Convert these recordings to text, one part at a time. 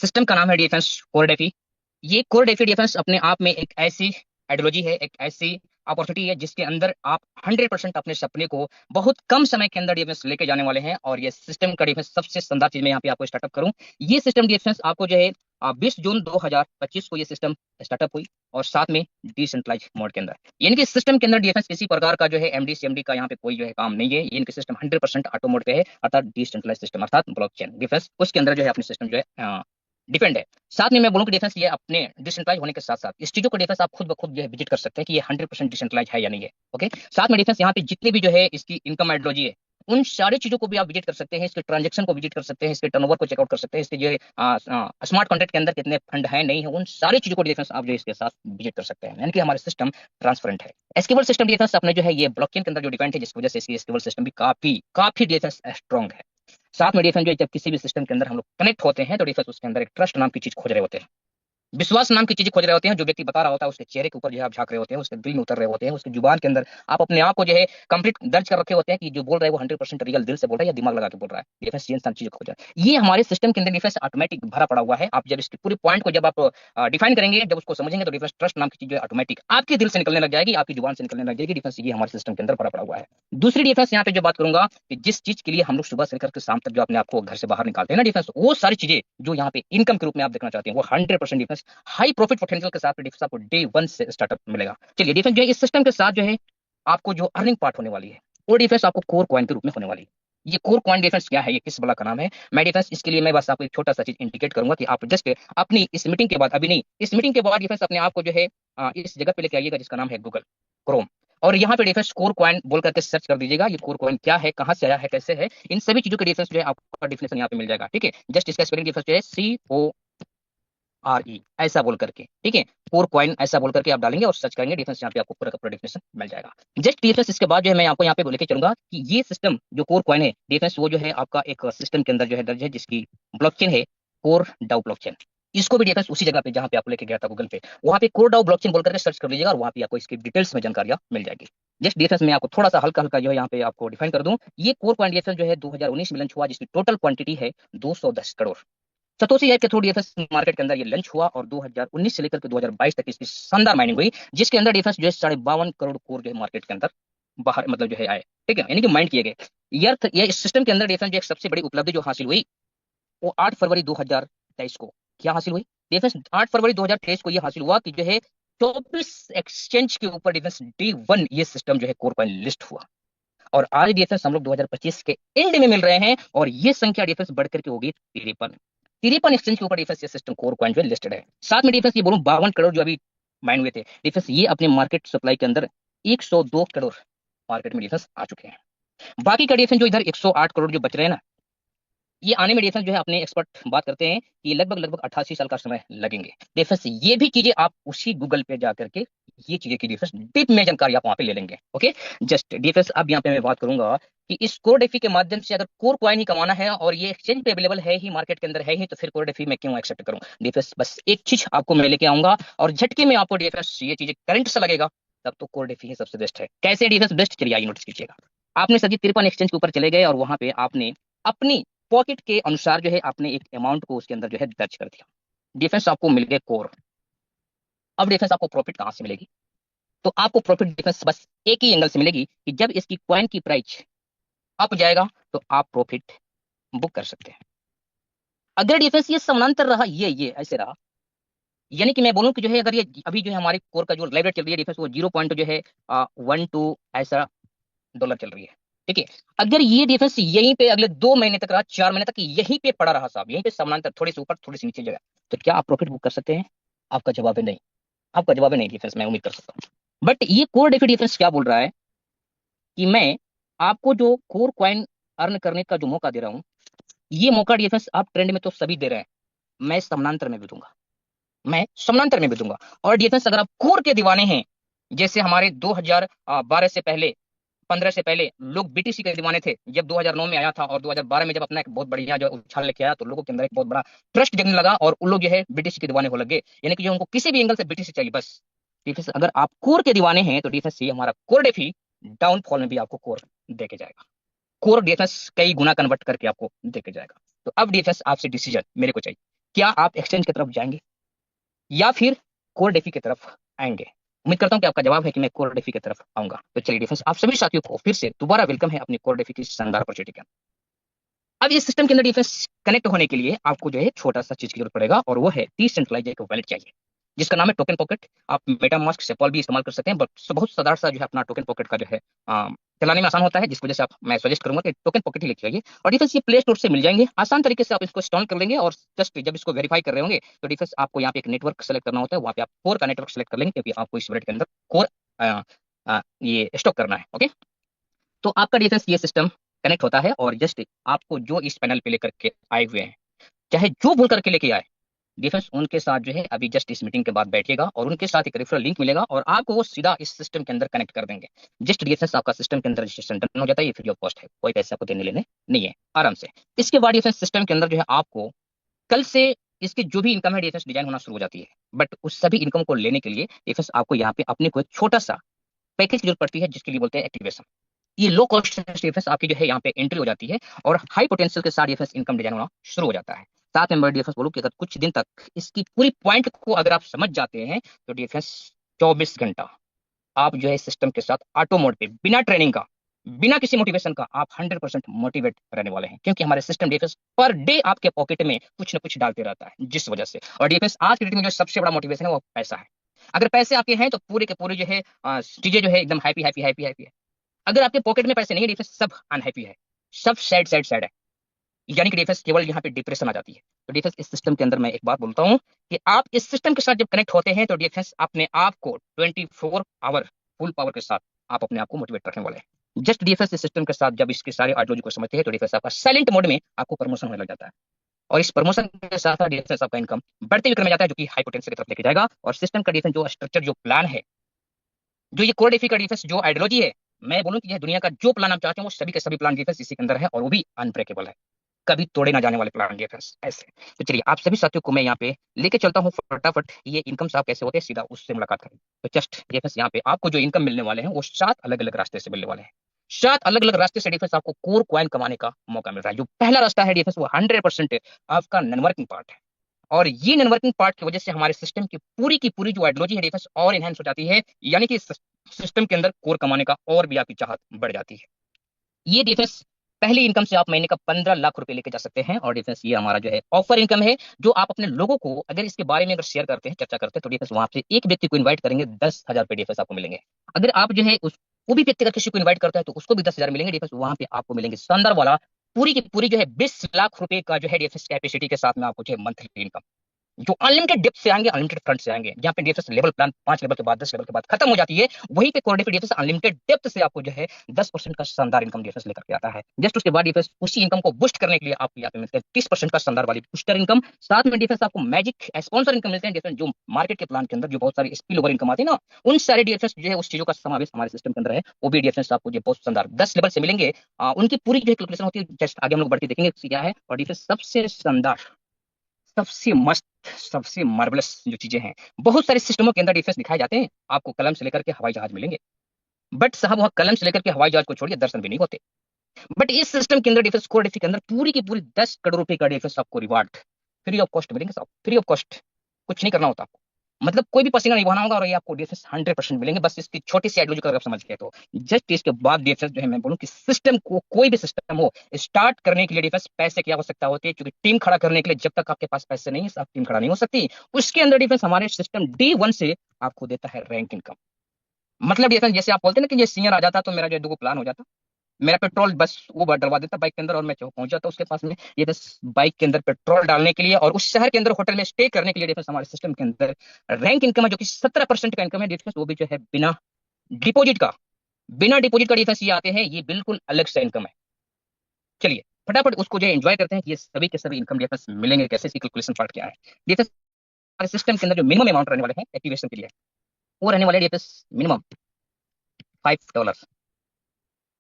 System का नाम है डिफेंस कोर डेफी। ये कोर डेफी डिफेंस अपने आप में एक ऐसी आइडियोलॉजी है, एक ऐसी अपॉर्चुनिटी है जिसके अंदर आप 100% अपने सपने को बहुत कम समय के अंदर डिफेंस लेके जाने वाले हैं। और ये सिस्टम का डिफेंस सबसे शानदार चीज मैं यहाँ पे आपको स्टार्टअप करूँ। ये सिस्टम डिफेंस आपको जो है 20 जून 2025 को ये सिस्टम स्टार्टअप हुई, और साथ में डिसेंट्रलाइज मोड के अंदर, यानी कि सिस्टम के अंदर डिफेंस किसी प्रकार का जो है एमडी सीएमडी का यहाँ पे कोई जो है काम नहीं है। ये इनके सिस्टम 100% ऑटो मोड पे है, अर्थात डिसेंट्रलाइज सिस्टम अर्थात ब्लॉकचेन डिफेंस, उसके अंदर जो है अपनी सिस्टम जो है डिपेंड है। साथ में मैं बोलूं कि डिफेंस ये अपने डिसेंट्रलाइज होने के साथ साथ इस चीजों को डिफेंस आप खुद ब खुद जो है विजिट कर सकते हैं कि ये 100% डिसेंट्रलाइज है या नहीं है। ओके, साथ में डिफेंस यहाँ पे जितने भी जो है इसकी इनकम आइडियोलॉजी है, उन सारी चीजों को भी आप विजिट कर सकते हैं, इसके ट्रांजेक्शन को विजिट कर सकते हैं, इसके टर्नओवर को चेकआउट कर सकते हैं, इसके जो स्मार्ट कॉन्ट्रैक्ट के अंदर कितने फंड है नहीं है, उन सारी चीजों को डिफेंस आप जो इसके साथ विजिट कर सकते हैं, यानी कि हमारे सिस्टम ट्रांसपेरेंट है। एस्केबल सिस्टम डिफेंस अपने जो है ये ब्लॉकचेन के अंदर जो डिपेंड है, जिसकी वजह से इसकी एस्केबल सिस्टम भी काफी काफी डिफेंस स्ट्रॉन्ग है। साथ में डिफेंस जो है जब किसी भी सिस्टम के अंदर हम लोग कनेक्ट होते हैं तो डिफेंस उसके अंदर एक ट्रस्ट नाम की चीज खोज रहे होते हैं, विश्वास नाम की चीजें खोज रहे होते हैं। जो व्यक्ति बता रहा होता है उसके चेहरे के ऊपर जो है आप झांक रहे होते हैं, उसके दिल में उतर रहे होते हैं, उसकी जुबान के अंदर आप अपने आप को जो है कंप्लीट दर्ज कर रखे होते हैं कि जो बोल रहा है वो 100% रियल दिल से बोल रहा है या दिमाग लगा के बोल रहा है। डिफेंस ये सब चीजें खोजा, ये हमारे सिस्टम के अंदर डिफेंस ऑटोमेटिक भरा पड़ा हुआ है। आप जब इसके पूरे पॉइंट को जब आप डिफाइन करेंगे, जब उसको समझेंगे, तो डिफेंस ट्रस्ट नाम की चीज ऑटोमेटिक आपके दिल से निकलने लग जाएगी, आपकी जुबान से निकलने लग जाएगी। डिफेंस ये हमारे सिस्टम के अंदर भरा पड़ा हुआ है। दूसरी डिफेंस यहाँ पे जो बात करूंगा कि जिस चीज के लिए हम लोग सुबह से लेकर के शाम तक जो अपने आपको घर से बाहर निकालते हैं ना डिफेंस, वो सारी चीजें जो यहाँ पे इनकम के रूप में आप देखना चाहते हैं, वो 100% डिफेंस हाई प्रॉफिट पोटेंशियल के साथ डिफेंस आपको डे वन से स्टार्टअप मिलेगा। चलिए, डिफेंस जो है इस सिस्टम के साथ जो है आपको जो अर्निंग पार्ट होने वाली है, वो डिफेंस आपको कोर कॉइन के रूप में होने वाली है। ये कोर कॉइन डिफेंस क्या है, ये किस बला का नाम है, मैं डिफेंस इसके लिए मैं बस आपको एक छोटा सा चीज इंडिकेट करूंगा कि आप जस्ट अपनी इस मीटिंग के बाद, अभी नहीं, इस मीटिंग के बाद डिफेंस अपने आप को जो है इस जगह पे लेके आइएगा जिसका नाम है गूगल क्रोम, और यहाँ पे डिफेंस कोर कॉइन बोल करके सर्च कर दीजिएगा। ये कोर कॉइन क्या है, कहाँ से आया है, कैसे है, इन सभी चीजों के डिफेंस जो है आपका डिफिनेशन यहाँ पे मिल जाएगा। ठीक है, जस्ट इसका स्पेलिंग डिफेंस जो है CORE ऐसा बोल करके, ठीक है, कोर कॉइन ऐसा बोल करके आप डालेंगे और सर्च करेंगे डिफेंस, यहाँ पे आपको पूरा का पूरा डिफिनेशन मिल जाएगा। जस्ट डिफेंस इसके बाद जो है मैं आपको यहाँ पे लेके चलूंगा कि ये सिस्टम जो कोर कॉइन है डिफेंस, वो जो है आपका एक सिस्टम के अंदर जो है दर्ज है, जिसकी ब्लॉकचेन है कोर डाउ ब्लॉकचेन। इसको भी डिफेंस उसी जगह पे जहाँ पे आपको लेके गया था गूगल पे, वहाँ पे कोर डाउ ब्लॉकचेन बोल करके सर्च कर लीजिएगा और वहाँ पे आपको इसकी डिटेल्स में जानकारियां मिल जाएगी। जस्ट डिफेंस में आपको थोड़ा सा हल्का हल्का जो है यहाँ पे आपको डिफाइन कर दूं, ये कोर कॉइन डिफेंस जो है 2019 में लॉन्च हुआ, जिसकी टोटल क्वांटिटी है 210 करोड़। सतोशी ऐप के थ्रू डीएफएस मार्केट के अंदर ये लॉन्च हुआ और 2019 से लेकर के 2022 तक इसकी शानदार माइनिंग हुई, जिसके अंदर डिफेंस जो है 52 करोड़ कोर जो है मार्केट के अंदर बाहर मतलब जो है आए, ठीक है, यानी कि माइंड किए गए। ये इस सिस्टम के अंदर डिफेंस जो एक सबसे बड़ी उपलब्धि जो हासिल हुई, वो 8 फरवरी 2023 को क्या हासिल हुई, डिफेंस 8 फरवरी 2023 को ये हासिल हुआ कि जो है 24 एक्सचेंज के ऊपर डिफेंस डे 1 ये सिस्टम जो है कोर कॉइन लिस्ट हुआ। और आज डिफेंस हम लोग 2025 के एंड में मिल रहे हैं और ये संख्या डिफेंस बढ़ करके होगी 53। 53 एक्सचेंज के ऊपर डिफेंस ये सिस्टम कोर कॉइन जो लिस्टेड है। साथ में डिफेंस ये बोलूं 52 करोड़ जो अभी माइन हुए थे डिफेंस, ये अपने मार्केट सप्लाई के अंदर 102 करोड़ मार्केट में डिफेंस आ चुके हैं। बाकी का डिफेंस जो इधर 108 करोड़ जो बच रहे हैं ना, ये आने में डिफेंस जो है अपने एक्सपर्ट बात करते हैं कि लगभग लगभग 88 साल का समय लगेंगे। डिफेंस ये भी चीजें आप उसी गूगल पे जा करके ये चीजें की डिफेंस डीप में जानकारी आप वहां पे ले लेंगे। ओके, जस्ट डिफेंस अब यहाँ पे मैं बात करूंगा कि इस कोर डेफी के माध्यम से अगर कोर कॉइन ही कमाना है और ये एक्सचेंज पे अवेलेबल है ही, मार्केट के अंदर है ही, तो फिर कोर डेफी मैं क्यों एक्सेप्ट करूं। डिफेंस बस एक चीज आपको मैं लेके आऊंगा और झटके में आपको डिफेंस ये चीजें करंट से लगेगा, तब तो कोर डेफी ही सबसे बेस्ट है। कैसे डिफेंस बेस्ट, चलिए आइए नोटिस कीजिएगा। आपने सभी 53 एक्सचेंज के ऊपर चले गए और वहां पे आपने अपनी पॉकेट के अनुसार जो है आपने एक अमाउंट को उसके अंदर जो है दर्ज कर दिया। डिफेंस आपको मिल गए कोर। अब डिफेंस आपको प्रॉफिट कहां से मिलेगी, तो आपको प्रॉफिट डिफेंस बस एक ही एंगल से मिलेगी कि जब इसकी कॉइन की प्राइस अप जाएगा तो आप प्रॉफिट बुक कर सकते हैं। अगर डिफेंस ये समानांतर रहा, ये ऐसे रहा, यानी कि मैं बोलूं कि जो है अगर ये अभी जो है हमारे कोर का जो लाइव रेट चल रही है डिफेंस, वो 0 जो है 12 ऐसा डॉलर चल रही है, ठीक है। अगर ये डिफेंस यहीं पे अगले 2 महीने तक रहा, 4 महीने तक यहीं पे पड़ा रहा साहब, यहीं पे समानांतर थोड़ी सी ऊपर थोड़ी सी नीचे जगह, तो क्या आप प्रॉफिट बुक कर सकते हैं। आपका जवाब है नहीं। आपका जवाब है नहीं डिफेंस, मैं उम्मीद कर सकता हूँ। बट ये कोर डेफी डिफेंस क्या बोल रहा है कि मैं आपको जो कोर क्वाइन अर्न करने का जो मौका दे रहा हूँ, ये मौका डिफेंस आप ट्रेंड में तो सभी दे रहे हैं, मैं समानांतर में भी दूंगा, मैं समानांतर में भी दूंगा। और डिफेंस अगर आप कोर के दीवाने हैं, जैसे हमारे 2012 से पहले, 15 से पहले लोग बीटीसी के दीवाने थे, जब 2009 में आया था और 2012 में जब अपना एक बहुत बढ़िया जो उछाल लेके आया, तो लोगों के अंदर एक बहुत बड़ा ट्रस्ट जगने लगा और उन लोग जो है बीटीसी के दीवाने हो लगे, यानी कि जो उनको किसी भी एंगल से बीटीसी चाहिए बस। डिफेंस अगर आप कोर के दीवाने हैं तो डिफेंस ये हमारा कोर डेफी डाउनफॉल में भी आपको कोर देके जाएगा, कोर डिफेंस कई गुना कन्वर्ट करके आपको देके जाएगा। तो अब डिफेंस आपसे डिसीजन मेरे को चाहिए क्या आप एक्सचेंज की तरफ जाएंगे या फिर कोर डेफी की तरफ आएंगे? उम्मीद करता हूं कि आपका जवाब है कि मैं कोर डेफी की तरफ आऊंगा। तो चलिए डिफेंस, आप सभी साथियों को फिर से दोबारा वेलकम है अपनी कोर डेफी की शानदार अपॉर्चुनिटी के। अब इस सिस्टम के अंदर डिफेंस कनेक्ट होने के लिए आपको जो है छोटा सा चीज की जरूरत पड़ेगा, और वो है डिसेंट्रलाइज्ड एक वैलेट चाहिए जिसका नाम है टोकन पॉकेट। आप मेटामास्क सेपॉल भी इस्तेमाल कर सकते हैं, बट बहुत साधारण सा जो है अपना टोकन पॉकेट का जो है चलाने में आसान होता है, जिस वजह से आप मैं सजेस्ट करूंगा कि टोकन पॉकेट ही लेके आइए। और डिफेंस ये प्ले स्टोर से मिल जाएंगे, आसान तरीके से आप इसको इंस्टॉल कर लेंगे। और जस्ट जब इसको वेरीफाई कर रहे होंगे तो डिफेंस आपको यहाँ पे एक नेटवर्क सेलेक्ट करना होता है, वहाँ पे आप कोर का नेटवर्क सेलेक्ट कर लेंगे, क्योंकि आपको इस वैलेट के अंदर कोर ये स्टॉक करना है। ओके, तो आपका डिफेंस ये सिस्टम कनेक्ट होता है, और जस्ट आपको जो इस पैनल पे लेकर के आए हुए हैं, चाहे जो बोल करके लेके आए, डिफेंस उनके साथ जो है अभी जस्ट इस मीटिंग के बाद बैठिएगा, और उनके साथ एक रेफरल लिंक मिलेगा और आपको वो सीधा इस सिस्टम के अंदर कनेक्ट कर देंगे। जस्ट डिफेंस आपका सिस्टम के अंदर रजिस्ट्रेशन डन हो जाता है। ये फ्री ऑफ कॉस्ट है, कोई पैसे आपको देने लेने नहीं है, आराम से। इसके बाद डिफेंस सिस्टम के अंदर जो है आपको कल से इसकी जो भी इनकम है डिफेंस डिजाइन होना शुरू हो जाती है। बट उस सभी इनकम को लेने के लिए डिफेंस आपको यहाँ पे अपने को एक छोटा सा पैकेज की जरूरत पड़ती है, जिसके लिए बोलते हैं एक्टिवेशन। ये लो कॉस्ट डिफेंस आपकी जो है यहाँ पे एंट्री हो जाती है, और हाई पोटेंशियल के साथ डिफेंस इनकम डिजाइन होना शुरू हो जाता है। साथ में मैं डिफेंस बोलूँ कि अगर कुछ दिन तक इसकी पूरी पॉइंट को अगर आप समझ जाते हैं तो डिफेंस 24 घंटा आप जो है सिस्टम के साथ ऑटो मोड पे बिना ट्रेनिंग का, बिना किसी मोटिवेशन का आप 100% मोटिवेट रहने वाले हैं, क्योंकि हमारे सिस्टम डिफेंस पर डे आपके पॉकेट में कुछ ना कुछ डालते रहता है, जिस वजह से। और डिफेंस आज की डेट में जो सबसे बड़ा मोटिवेशन है वो पैसा है। अगर पैसे आपके हैं तो पूरे के पूरे जो है चीजें जो है एकदम हैप्पी हैप्पी हैप्पी हैप्पी है। अगर आपके पॉकेट में पैसे नहीं है डिफेंस, सब अनहैप्पी है, सब सैड सैड सैड है, यानी कि डिफेंस केवल यहाँ पे डिप्रेशन आ जाती है। तो डिफेंस इस सिस्टम के अंदर मैं एक बात बोलता हूँ कि आप इस सिस्टम के साथ जब कनेक्ट होते हैं तो डिफेंस अपने आप को 24 आवर फुल पावर के साथ आप अपने आप को मोटिवेट रखने वाले हैं। जस्ट डिफेंस इस सिस्टम के साथ जब इसके सारे आइडियोलॉजी को समझते हैं तो डिफेंस आपका साइलेंट मोड में आपको प्रमोशन होने लग जाता है, और इस प्रमोशन के साथ साथ डिफेंस आपका इनकम बढ़ते हुए क्रम में जाता है, जो कि हाई पोटेंशियल की तरफ लेके जाएगा। और सिस्टम का डिफेंस जो स्ट्रक्चर, जो प्लान है, जो ये कोर डेफी का डिफेंस जो आइडियोलॉजी है, मैं बोलूं कि यह दुनिया का जो प्लान आप चाहते हैं वो सभी के सभी प्लान डिफेंस इसी के अंदर है, और वो भी अनब्रेकेबल है, कभी तोड़े ना जाने वाले प्लान डिफेंस ऐसे। तो चलिए आप सभी साथियों को मैं यहाँ पे लेके चलता हूँ फटाफट, ये इनकम साहब कैसे होते हैं सीधा उससे मुलाकात करें। तो जस्ट डिफेंस यहाँ पे आपको जो इनकम मिलने वाले हैं वो 7 अलग अलग रास्ते से मिलने वाले हैं। 7 अलग अलग रास्ते से डिफेंस आपको कोर क्वाइन कमाने का मौका मिल रहा है। जो पहला रास्ता है डिफेंस वो 100% आपका नेटवर्किंग पार्ट है, और ये नेटवर्किंग पार्ट की वजह से हमारे सिस्टम की पूरी जो आइडियोलॉजी है डिफेंस और इनहेंस हो जाती है, यानी कि सिस्टम के अंदर कोर कमाने का और भी आपकी चाहत बढ़ जाती है। ये डिफेंस पहली इनकम से आप महीने का 15 लाख रुपए लेके जा सकते हैं। और डिफेंस ये हमारा जो है ऑफर इनकम है, जो आप अपने लोगों को अगर इसके बारे में अगर शेयर करते हैं, चर्चा करते हैं, तो डिफेंस वहां से एक व्यक्ति को इन्वाइट करेंगे 10,000 रुपए डिफेंस आपको मिलेंगे। अगर आप जो है उस वो भी व्यक्ति अगर किसी को इन्वाइट करता है तो उसको भी 10,000 मिलेंगे डिफेंस, वहां पे आपको मिलेंगे शानदार वाला पूरी की पूरी जो है 20 लाख रुपए का जो है डिफेंस कैपेसिटी के साथ में आपको जो है मंथली इनकम, जो अनलिमिटेड डेप्थ से आएंगे, अनलिमिटेड फ्रंट से आएंगे। जहां पे डीएफएस लेवल प्लान 5 लेवल के बाद 10 लेवल के बाद खत्म हो जाती है, वहीं पे कोर डीएफएस अनलिमिटेड डेप्थ से आपको जो है 10% का शानदार इनकम डीएफएस लेकर के आता है। जस्ट उसके बाद डीएफएस उसी इनकम को बूस्ट करने के लिए आपको यहाँ पे मिलते हैं 30% का शानदार वाली बूस्टर इनकम। साथ में डीएफएस आपको मैजिक स्पॉन्सर इनकम मिलते हैं। डीएफएस जो मार्केट के प्लान के अंदर जो बहुत सारी स्पिल ओवर इनकम आती है ना, उन सारे डीएफएस जो है उस चीजों का समावेश हमारे सिस्टम के अंदर है, वो भी डीएफएस आपको जो बहुत शानदार 10 लेवल से मिलेंगे। उनकी पूरी जो कैलकुलेशन होती है, जस्ट आगे हम लोग बढ़ती देखेंगे क्या है। और डीएफएस सबसे शानदार, सबसे मस्त, सबसे मार्वलस जो चीजें हैं, बहुत सारे सिस्टमों के अंदर डिफेंस दिखाए जाते हैं, आपको कलम से लेकर के हवाई जहाज मिलेंगे, बट साहब वहां कलम से लेकर के हवाई जहाज को छोड़िए दर्शन भी नहीं होते। बट इस सिस्टम के अंदर डिफेंस कोर डिफेंस के अंदर पूरी की पूरी 10 करोड़ रुपए का डिफेंस आपको रिवार्ड फ्री ऑफ कॉस्ट मिलेंगे साहब, फ्री ऑफ कॉस्ट, कुछ नहीं करना होता आपको, मतलब कोई भी पसीना नहीं बहाना होगा, और ये आपको डिफेंस 100% मिलेंगे, बस इसकी छोटी सी आइडियोलॉजी को अगर आप समझ गए तो। जस्ट इसके बाद डिफेंस जो है मैं बोलूं कि सिस्टम को, कोई भी सिस्टम हो, स्टार्ट करने के लिए डिफेंस पैसे की आवश्यकता होती है, क्योंकि टीम खड़ा करने के लिए जब तक आपके पास पैसे नहीं है आप टीम खड़ा नहीं हो सकती। उसके अंदर डिफेंस हमारे सिस्टम डे 1 से आपको देता है रैंक इनकम। मतलब डिफेंस जैसे आप बोलते हैं ना कि ये सीनियर आ जाता तो मेरा जो 2 प्लान हो जाता, मेरा पेट्रोल बस वो डलवा देता बाइक के अंदर, और मैं पहुंच जाता उसके पास में, ये बस बाइक के अंदर पेट्रोल डालने के लिए और उस शहर के अंदर होटल में स्टे करने के लिए डिफेंस हमारे सिस्टम के अंदर रैंक इनकम है, जो कि 17% का इनकम है डिफेंस, वो भी जो है बिना डिपॉजिट का। बिना डिपॉजिट का डिफेंस ये आते हैं, ये बिल्कुल अलग से इनकम है। चलिए फटाफट उसको जो है एंजॉय करते हैं कि ये सभी के सभी इनकम डिफेंस मिलेंगे कैसे, इसकी कैलकुलेशन पार्ट क्या है। डिफेंस हमारे सिस्टम के अंदर जो मिनिमम अमाउंट रहने वाले हैं एक्टिवेशन के लिए, वो रहने वाले डिफेंस मिनिमम $5,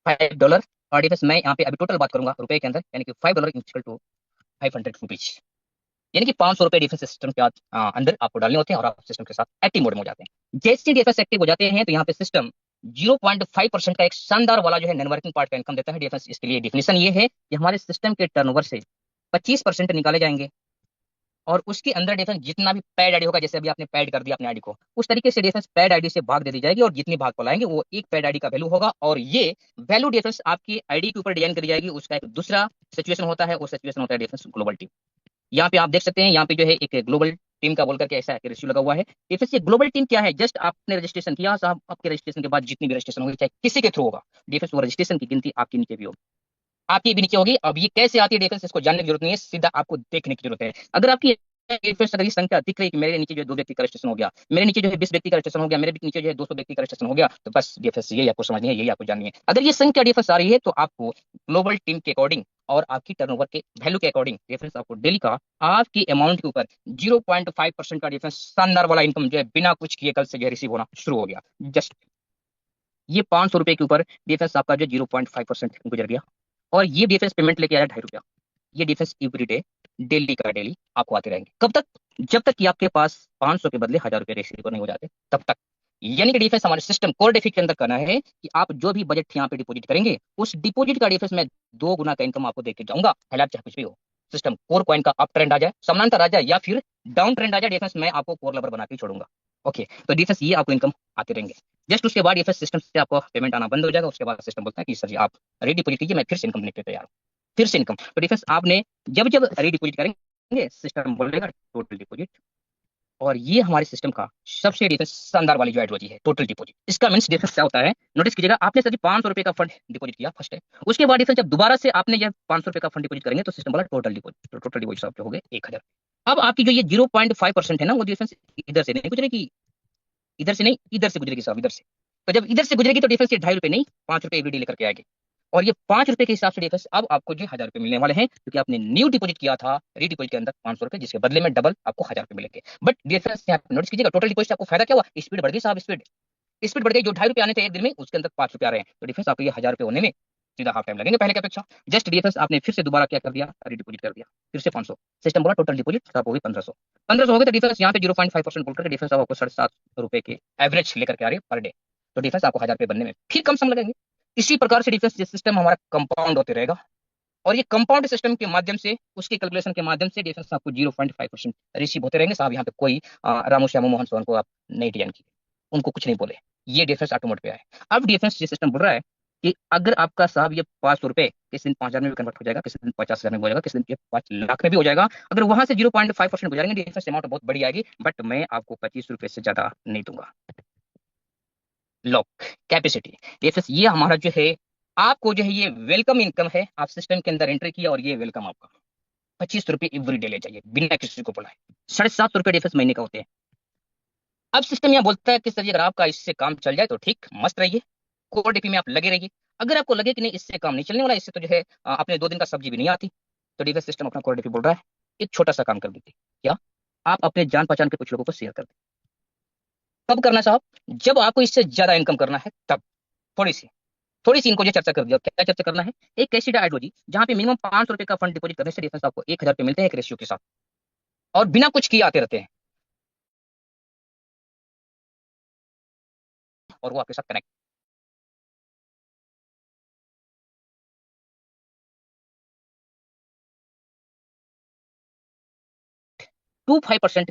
$5। और डिफेंस मैं यहाँ पे अभी टोटल बात करूंगा रुपए के अंदर, यानी कि $5 इक्वल टू 500 रुपीज, यानी कि ₹500 डिफेंस सिस्टम के अंदर आपको डालने होते हैं, और आप सिस्टम के साथ एक्टिव मोड में हो जाते हैं। जैसे डिफेंस एक्टिव हो जाते हैं तो यहाँ पे सिस्टम 0.5% का एक शानदार वाला जो है नेटवर्किंग पार्ट का इनकम देता है डिफेंस। इसके लिए डिफिनेशन ये है कि हमारे सिस्टम के टर्नओवर से 25% निकाले जाएंगे, और उसके अंदर डिफेंस जितना भी पैड आईडी होगा, जैसे अभी आपने पैड कर दिया अपने आईडी को, उस तरीके से डिफेंस पैड आईडी से भाग दे दी जाएगी, और जितनी भाग को लाएंगे वो एक पैड आईडी का वैल्यू होगा, और ये वैल्यू डिफेंस आपकी आईडी के ऊपर डिजाइन करी जाएगी। उसका एक दूसरा सिचुएशन होता है, वो सिचुएशन होता है डिफेंस ग्लोबल टीम। यहाँ पे आप देख सकते हैं, यहाँ पे जो है एक ग्लोबल टीम का बोल करके ऐसा रेशियो लगा हुआ है। डिफेंस ये ग्लोबल टीम क्या है, जस्ट आपने रजिस्ट्रेशन किया साहब, आपके रजिस्ट्रेशन के बाद जितनी भी रजिस्ट्रेशन होगी, चाहे किसी के थ्रू होगा, डिफेंस वो रजिस्ट्रेशन की गिनती आपके नीचे भी होगी, आपकी भी नीचे होगी। अब ये कैसे आती है डिफरेंस, इसको जानने की जरूरत नहीं है, सीधा आपको देखने की जरूरत है। अगर आपकी डिफरेंस अगर ये संख्या दिख रही है कि मेरे नीचे जो है 2 व्यक्ति का रजिस्ट्रेशन हो गया, मेरे नीचे जो है 20 व्यक्ति का रजिस्ट्रेशन हो गया, मेरे नीचे जो है 200 व्यक्ति का रजिस्ट्रेशन हो गया, तो बस डिफरेंस यही आपको समझनी है, यही आपको जाननी है। अगर ये संख्या डिफरेंस आ रही है तो आपको ग्लोबल टीम के अकॉर्डिंग और आपकी टर्नओवर के वैल्यू के अकॉर्डिंग डिफरेंस आपको डेली का आपकी अमाउंट के ऊपर 0.5% का डिफरेंस शानदार वाला इनकम जो है बिना कुछ किए कल से जो है रिसीव होना शुरू हो गया। जस्ट ये 500 रुपए के ऊपर डिफरेंस आपका जो 0.5% गुजर गया, और ये डिफेंस पेमेंट लेके आया 2.5 रुपया। ये डिफेंस एवरी डे डेली का डेली आपको आते रहेंगे। कब तक? जब तक कि आपके पास 500 के बदले 1000 रुपए रेसिव नहीं हो जाते, तब तक। यानी कि डिफेंस हमारे सिस्टम कोर डेफिक के अंदर करना है कि आप जो भी बजट यहाँ पे डिपॉजिट करेंगे, उस डिपॉजिट का डिफेंस में 2 गुना का इनकम आपको देके जाऊंगा, हालात चाहे कुछ भी हो। सिस्टम कोर कॉइन का अप ट्रेंड आ जाए, समानांतर आ जाए, या फिर डाउन ट्रेंड आ जाए, डिफेंस मैं आपको कोर लवर बना के छोड़ूंगा। ओके, तो डिफेंस ये आपको इनकम आते रहेंगे। जस्ट उसके बाद डिफेंस सिस्टम से आपको पेमेंट आना बंद हो जाएगा। उसके बाद सिस्टम बोलता है कि सर जी आप रीडिपॉजिट कीजिए, मैं फिर से इनकम लेने के तैयार हूँ, फिर से इनकम। तो डिफेंस आपने जब जब रीडिपॉजिट करेंगे, सिस्टम बोलेगा टोटल डिपॉजिट। और ये हमारे सिस्टम का सबसे डिफेंस शानदार वाली जो आइडियोलॉजी है, टोटल डिपॉजिट। इसका मींस डिफेंस क्या होता है, नोटिस कीजिएगा, आपने सर 500 रुपए का फंड डिपॉजिट किया फर्स्ट है, उसके बाद डिफेंस जब दोबारा से आपने जब 500 रुपए का फंड डिपॉजिट करेंगे, तो सिस्टम बोला टोटल डिपॉजिट। तो टोटल डिपॉजिट आपके हो गए 1000। अब आपकी जो ये 0.5% है ना, वो डिफेंस इधर से नहीं गुजरेगी, इधर से नहीं, इधर से गुजरेगी साहब, इधर से। तो जब इधर से गुजरेगी तो डिफेंस ये 2.5 रुपए नहीं, 5 रुपए एवरीडे लेकर के आएगी। और ये 5 रुपए के हिसाब से डिफेंस अब आपको जो 1000 रुपए मिलने वाले हैं, क्योंकि आपने न्यू डिपॉजिट किया था रीडिपॉजिट के अंदर 500 रुपए, जिसके बदले में डबल आपको 1000 रुपए मिलेंगे। बट डिफरेंस यहाँ पे नोटिस कीजिएगा, टोटल डिपॉजिट आपको फायदा क्या हुआ, स्पीड बढ़ गई साहब, स्पीड स्पीड बढ़ गई। जो 2.5 रुपए आने थे एक दिन में, उसके अंदर 5 रुपए आ रहे हैं। तो डिफरेंस आपको ये 1000 रुपए होने में सीधा हाफ टाइम लगेंगे पहले की अपेक्षा। जस्ट डिफरेंस आपने फिर से दोबारा क्या कर दिया, रिडिपॉजिट कर दिया, फिर से 500। सिस्टम बोला टोटल डिपॉजिट आप होगी 1500। 1500 हो गए, तो डिफरेंस यहाँ पे 0.5% बोल करके डिफरेंस आपको 7.5 रुपए के एवरेज लेकर के आ रही है पर डे। तो डिफरेंस आपको 1000 रुपए बनने में फिर कम सम लगेंगे। इसी प्रकार से डिफरेंस सिस्टम हमारा कंपाउंड होते रहेगा, और ये कंपाउंड सिस्टम के माध्यम से, उसके कैलकुलेशन के माध्यम से डिफरेंस आपको 0.5% रिसीव होते रहेंगे साहब। यहाँ पे कोई रामू श्यामू मोहन सोहन को आप नहीं डिजाइन किए, उनको कुछ नहीं बोले, ये डिफरेंस ऑटोमेटिक पे आए। अब डिफरेंस ये सिस्टम बोल रहा है कि अगर आपका साहब ये 500 रुपए किसी दिन 5000 में भी कन्वर्ट हो जाएगा, किसी दिन 50,000 में हो जाएगा, किसी दिन 5 लाख में भी हो जाएगा, अगर वहां से 0.5% गुजारेंगे, डिफरेंस अमाउंट बहुत बड़ी आएगी, बट मैं आपको 25 रुपए से ज्यादा नहीं दूंगा। लॉक कैपेसिटी डिफरेंस ये हमारा जो है, आपको जो है ये वेलकम इनकम है, आप सिस्टम के अंदर एंट्री किया और ये वेलकम आपका 25 रुपए एवरी डे ले जाइए बिना किसी को बुलाए। 750 रुपए डिफरेंस महीने का होते हैं। अब सिस्टम यहाँ बोलता है कि सर जी अगर आपका इससे काम चल जाए तो ठीक, मस्त रहिए, कोर डीपी में आप लगे रहिए। अगर आपको लगे कि नहीं इससे काम नहीं चलने वाला, इससे तो जो है अपने 2 दिन का सब्जी भी नहीं आती, तो डिफेंस सिस्टम अपना कोर डीपी बोल रहा है एक छोटा सा काम कर दीजिए। क्या? आप अपने जान पहचान के कुछ लोगों को शेयर कर दें। कब करना है साहब? जब आपको इससे ज्यादा इनकम करना है तब। थोड़ी सी इनको जो चर्चा कर दिया, क्या चर्चा करना है, एक कैसी आइडियोलॉजी जहां पे मिनिमम 500 रुपए का फंड डिपॉजिट करने से डिफेंस आपको 1000 रुपए मिलते हैं एक रेशियो के साथ, और बिना कुछ किए आते रहते हैं, और वो आपके साथ कनेक्ट 2.5%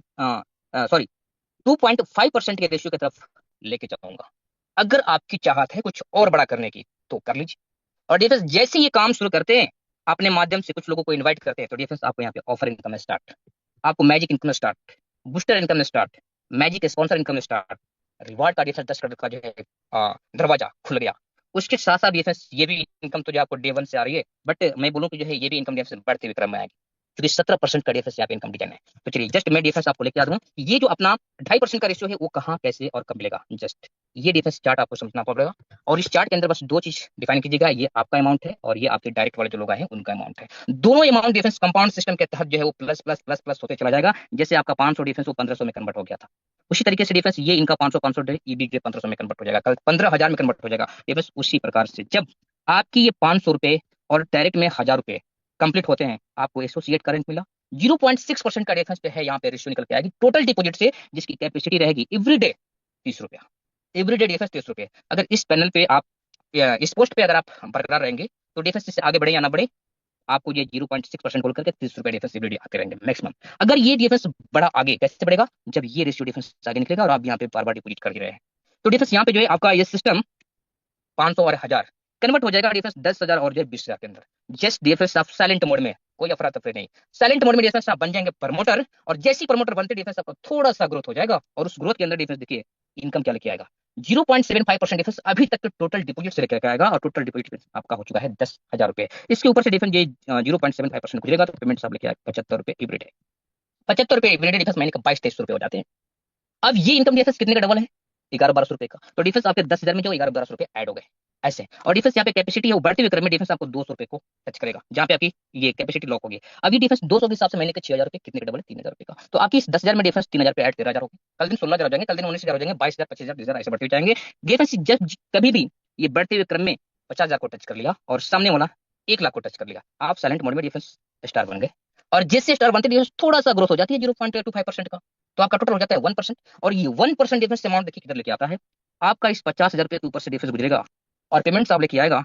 सॉरी 2.5% के रेशियो की तरफ लेके जाऊंगा। अगर आपकी चाहत है कुछ और बड़ा करने की तो कर लीजिए। और डिफेंस जैसे ये काम शुरू करते हैं, अपने माध्यम से कुछ लोगों को इनवाइट करते हैं, तो डिफेंस आपको यहाँ पे ऑफर इनकम स्टार्ट, आपको magic income start, booster income start, magic sponsor income start, reward का डिफेंस 10 करोड़ का जो है दरवाजा खुल गया। उसके साथ साथ डिफेंस ये भी इनकम तो जो आपको डे 1 से आ रही है, बट मैं बोलूँ कि जो है ये भी इनकम डिफेंस बढ़ते हुए क्रम में आएगी, क्योंकि 17% का डिफेंस यहाँ पे इनकम डिजाइन है। तो चलिए जस्ट मैं डिफेंस आपको लेके आ दूँ, ये जो अपना 2.5% का रेशियो है वो कहाँ कैसे और कब मिलेगा, जस्ट ये डिफेंस चार्ट आपको समझना पड़ेगा। और इस चार्ट के अंदर बस 2 चीज डिफाइन कीजिएगा, ये आपका अमाउंट है और ये आपके डायरेक्ट वाले जो लोग हैं उनका अमाउंट है। दोनों अमाउंट डिफेंस कंपाउंड सिस्टम के तहत जो है वो प्लस प्लस प्लस प्लस होते चला जाएगा। जैसे आपका 500 डिफेंस वो 1500 में कन्वर्ट हो गया था, उसी तरीके से डिफेंस ये इनका 500 500 ये भी 1500 में कन्वर्ट हो जाएगा, कल 15,000 में कन्वर्ट हो जाएगा डिफेंस। उसी प्रकार से जब आपकी ये 500 रुपए और डायरेक्ट में 1000 रुपए कंप्लीट होते हैं, आपको एसोसिएट करंट मिला। 0.6% का डिफरेंस पे है यहाँ पे रेशियो निकल के आएगी टोटल डिपॉजिट से, जिसकी कैपेसिटी रहेगी एवरीडे 30 रुपया, एवरीडे डिफेंस 30 रुपये। अगर इस पैनल पे आप इस पोस्ट पे अगर आप बरकरार रहेंगे तो डिफेंस से आगे बढ़े या ना बढ़े, आपको ये 0.6% बोल करके 30 रुपए डिफेंस एवरीडे आते रहेंगे मैक्सिमम। अगर ये डिफेंस बढ़ा आगे, कैसे बढ़ेगा? जब ये रेशियो डिफेंस आगे निकलेगा और आप यहाँ पे बार बार डिपोजिट कर ही रहे हैं, तो डिफेंस यहाँ पे जो है आपका ये सिस्टम 500 और 1000 कन्वर्ट हो जाएगा डिफेंस 10,000 और जो है 20,000 के अंदर। जस्ट डिफेंस आप साइलेंट मोड में, कोई अफरा तफरी नहीं, साइलेंट मोड में डिफेंस आप बन जाएंगे प्रमोटर, और जैसे ही प्रमोटर बनते डिफेंस आपका थोड़ा सा ग्रोथ हो जाएगा, और उस ग्रोथ के अंदर डिफेंस देखिए इनकम क्या लेके आएगा, 0.75% डिफेंस अभी तक के टोटल डिपॉजिट से लेकर आएगा, और टोटल डिपॉजिट आपका हो चुका है 10,000 रुपए। इसके ऊपर से डिफेंस ये 0.75% गुजरेगा तो पेमेंट आप लेके आएगा 75 रुपए एवरीडे। 75 रुपए एवरीडे डिफेंस महीने का 22-23 रुपए हो जाते हैं। अब ये इनकम डिफेंस कितने का डबल है? 11-12 रुपए का। तो डिफेंस आपके 10,000 में जो 11-12 रुपए ऐड हो गए ऐसे। और डिफेंस यहाँ पे कैपेसिटी है वो बढ़ते हुए क्रम में डिफेंस आपको 200 रुपए को टच करेगा, जहाँ पे आपकी ये कैपेसिटी लॉक होगी। अभी डिफेंस 200 के हिसाब से महीने के 6,000 रुपए कितने का डबल है? 3,000 रुपए का। तो आपकी इस 10,000 में डिफेंस 3,000 पे ऐड 13,000 होगी, कल दिन 16,000 हो जाएंगे, कल दिन 19,000 हो जाएंगे, 22,000, 25,000, 20,000 ऐसे बढ़ते हुए जाएंगे। डिफेंस जब कभी भी ये बढ़ते हुए क्रम में 50,000 को टच कर लिया और सामने वाला 1 लाख को टच कर लिया, आप साइलेंट मोड में डिफेंस स्टार बन गए। और जैसे स्टार बनते डिफेंस थोड़ा सा ग्रोथ हो जाती है 0.25% का, तो आपका टोटल हो जाता है 1%। और ये 1% डिफेंस अमाउंट देखिए किधर लेके आता है, आपका इस 50,000 रुपए के ऊपर से डिफेंस गुजरेगा और पेमेंट्स आप लेके आएगा